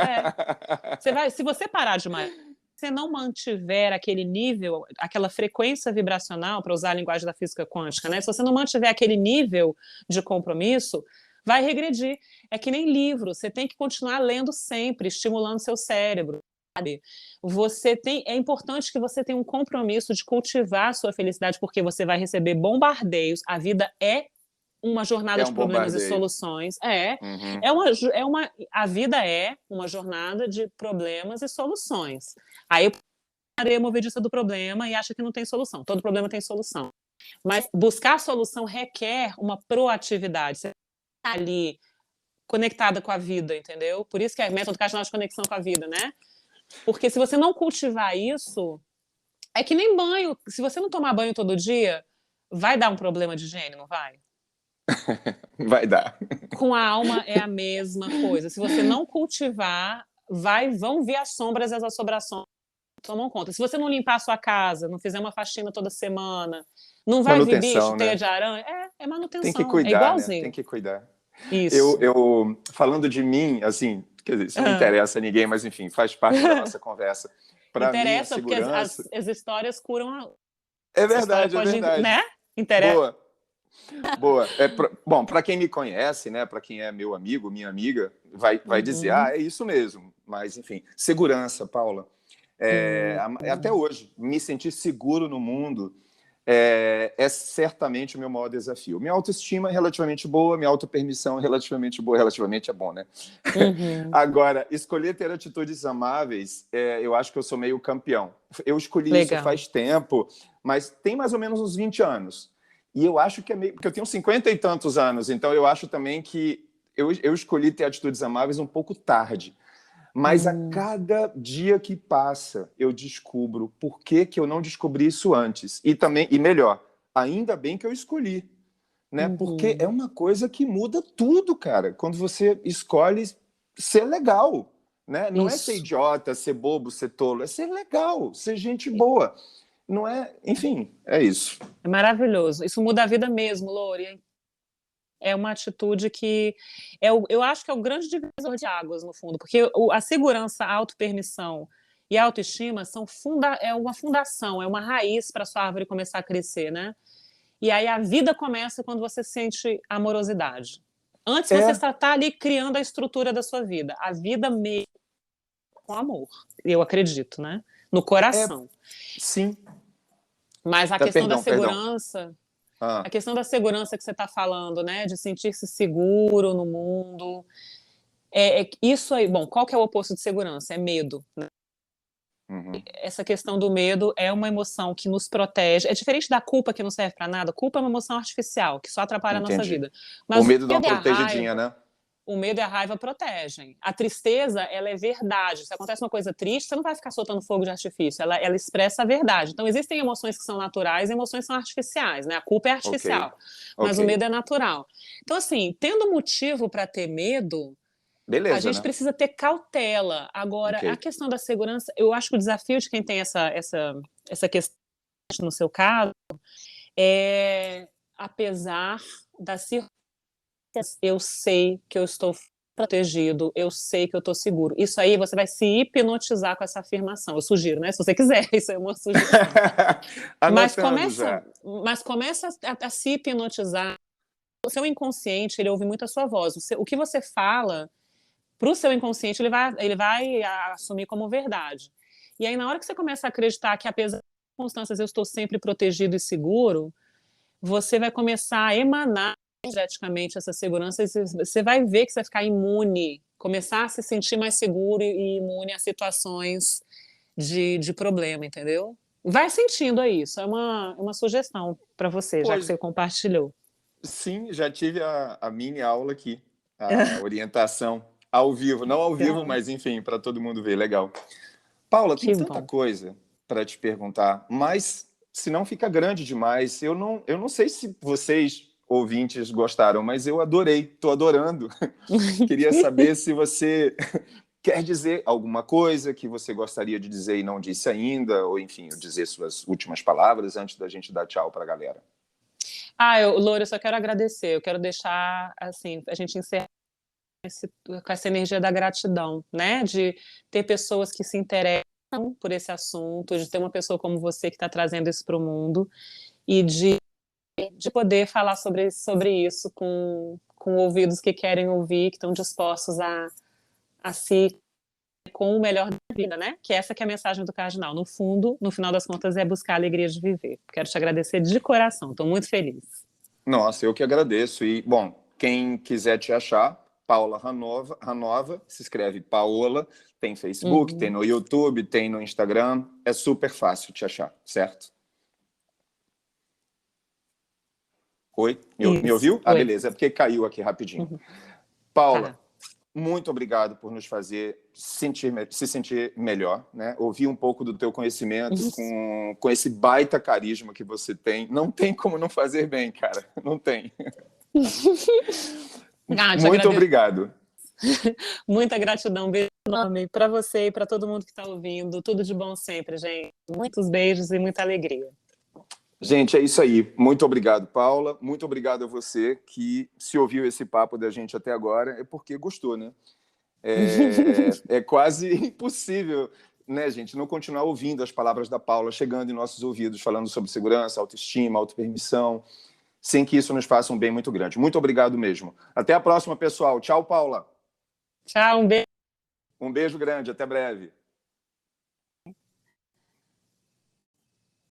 Se você parar de malhar, se você não mantiver aquele nível, aquela frequência vibracional, para usar a linguagem da física quântica, né? Se você não mantiver aquele nível de compromisso, vai regredir. É que nem livro, você tem que continuar lendo sempre, estimulando seu cérebro. É importante que você tenha um compromisso de cultivar a sua felicidade, porque você vai receber bombardeios. A vida é uma jornada de problemas e soluções. A vida é uma jornada de problemas e soluções. Aí a areia movediça do problema e acha que não tem solução. Todo problema tem solução. Mas buscar a solução requer uma proatividade. Você está ali conectada com a vida, entendeu? Por isso que é método Cardinal de conexão com a vida, né? Porque se você não cultivar isso, é que nem banho. Se você não tomar banho todo dia, vai dar um problema de higiene, não vai?
Vai dar.
Com a alma é a mesma coisa. Se você não cultivar, vão vir as sombras e as assombrações tomam conta. Se você não limpar a sua casa, não fizer uma faxina toda semana, não vai vir bicho, teia de aranha. É manutenção.
Tem que cuidar, é igualzinho. Né? Tem que cuidar.
Isso.
Eu falando de mim, assim, quer dizer, isso não interessa a ninguém, mas enfim, faz parte da nossa conversa. Pra
interessa,
mim, a segurança...
porque as histórias curam
É verdade, é verdade.
Né? Interessa.
Boa. Bom, para quem me conhece, né, para quem é meu amigo, minha amiga, vai dizer, é isso mesmo. Mas, enfim, segurança, Paula. Até hoje, me sentir seguro no mundo é certamente o meu maior desafio. Minha autoestima é relativamente boa, minha autopermissão é relativamente boa. Relativamente é bom, né? Agora, escolher ter atitudes amáveis, eu acho que eu sou meio campeão. Eu escolhi isso faz tempo, mas tem mais ou menos uns 20 anos. E eu acho que porque eu tenho 50 e tantos anos, então eu acho também que eu escolhi ter atitudes amáveis um pouco tarde. Mas a cada dia que passa, eu descubro por que eu não descobri isso antes. E melhor, ainda bem que eu escolhi. Né? Porque é uma coisa que muda tudo, cara. Quando você escolhe ser legal. Né? Não é ser idiota, ser bobo, ser tolo. É ser legal, ser gente boa. não é, enfim, é isso.
É maravilhoso. Isso muda a vida mesmo, Lore. É uma atitude que eu acho que é o grande divisor de águas, no fundo, porque a segurança, a autopermissão e a autoestima é uma fundação, é uma raiz para a sua árvore começar a crescer, né? E aí a vida começa quando você sente amorosidade. Antes você está ali criando a estrutura da sua vida. A vida mesmo com amor, eu acredito, né? No coração.
Sim.
Mas a questão da segurança...
Ah.
A questão da segurança que você está falando, né, de sentir-se seguro no mundo, isso aí. Bom, qual que é o oposto de segurança? É medo, né?
Uhum.
Essa questão do medo é uma emoção que nos protege. É diferente da culpa, que não serve para nada. Culpa é uma emoção artificial que só atrapalha a nossa vida.
Mas o medo dá uma protegidinha, né?
O medo e a raiva protegem. A tristeza, ela é verdade. Se acontece uma coisa triste, você não vai ficar soltando fogo de artifício. Ela expressa a verdade. Então, existem emoções que são naturais e emoções que são artificiais, né? A culpa é artificial, mas o medo é natural. Então, assim, tendo motivo para ter medo,
beleza,
a gente precisa ter cautela. Agora, a questão da segurança, eu acho que o desafio de quem tem essa questão, no seu caso, é, apesar da circunstância, eu sei que eu estou protegido, eu sei que eu estou seguro. Isso aí você vai se hipnotizar com essa afirmação. Eu sugiro, né? Se você quiser, isso é uma sugestão. mas começa a se hipnotizar. O seu inconsciente, ele ouve muito a sua voz. O que você fala para o seu inconsciente, ele vai assumir como verdade. E aí, na hora que você começa a acreditar que, apesar das circunstâncias, eu estou sempre protegido e seguro, você vai começar a emanar energeticamente essa segurança, e você vai ver que você vai ficar imune, começar a se sentir mais seguro e imune a situações de problema, entendeu? Vai sentindo aí, isso é uma sugestão para você, já que você compartilhou.
Sim, já tive a mini aula aqui, a orientação ao vivo, não ao vivo, mas enfim, para todo mundo ver, legal. Paula, tem tanta coisa para te perguntar, mas se não fica grande demais, eu não sei se vocês ouvintes gostaram, mas eu adorei, estou adorando. Queria saber se você quer dizer alguma coisa que você gostaria de dizer e não disse ainda, ou enfim, dizer suas últimas palavras antes da gente dar tchau para a galera.
Loura, eu só quero agradecer, eu quero deixar, assim, a gente encerrar com essa energia da gratidão, né, de ter pessoas que se interessam por esse assunto, de ter uma pessoa como você que está trazendo isso para o mundo, e de poder falar sobre isso com ouvidos que querem ouvir, que estão dispostos a se com o melhor da vida, né? Que essa que é a mensagem do Cardinal. No fundo, no final das contas, é buscar a alegria de viver. Quero te agradecer de coração, estou muito feliz.
Nossa, eu que agradeço. E, bom, quem quiser te achar, Paula Ranova, se escreve Paola, tem Facebook, tem no YouTube, tem no Instagram, é super fácil te achar, certo? Oi? Me ouviu? Ah, beleza, é porque caiu aqui rapidinho. Paula, muito obrigado por nos fazer se sentir melhor, né? Ouvir um pouco do teu conhecimento com esse baita carisma que você tem. Não tem como não fazer bem, cara. Não tem. Muito obrigado.
Muita gratidão, beijo enorme para você e para todo mundo que está ouvindo. Tudo de bom sempre, gente. Muitos beijos e muita alegria.
Gente, é isso aí. Muito obrigado, Paula. Muito obrigado a você que se ouviu esse papo da gente até agora. É porque gostou, né? É quase impossível, né, gente, não continuar ouvindo as palavras da Paula chegando em nossos ouvidos, falando sobre segurança, autoestima, autopermissão, sem que isso nos faça um bem muito grande. Muito obrigado mesmo. Até a próxima, pessoal. Tchau, Paula.
Tchau, um beijo.
Um beijo grande. Até breve.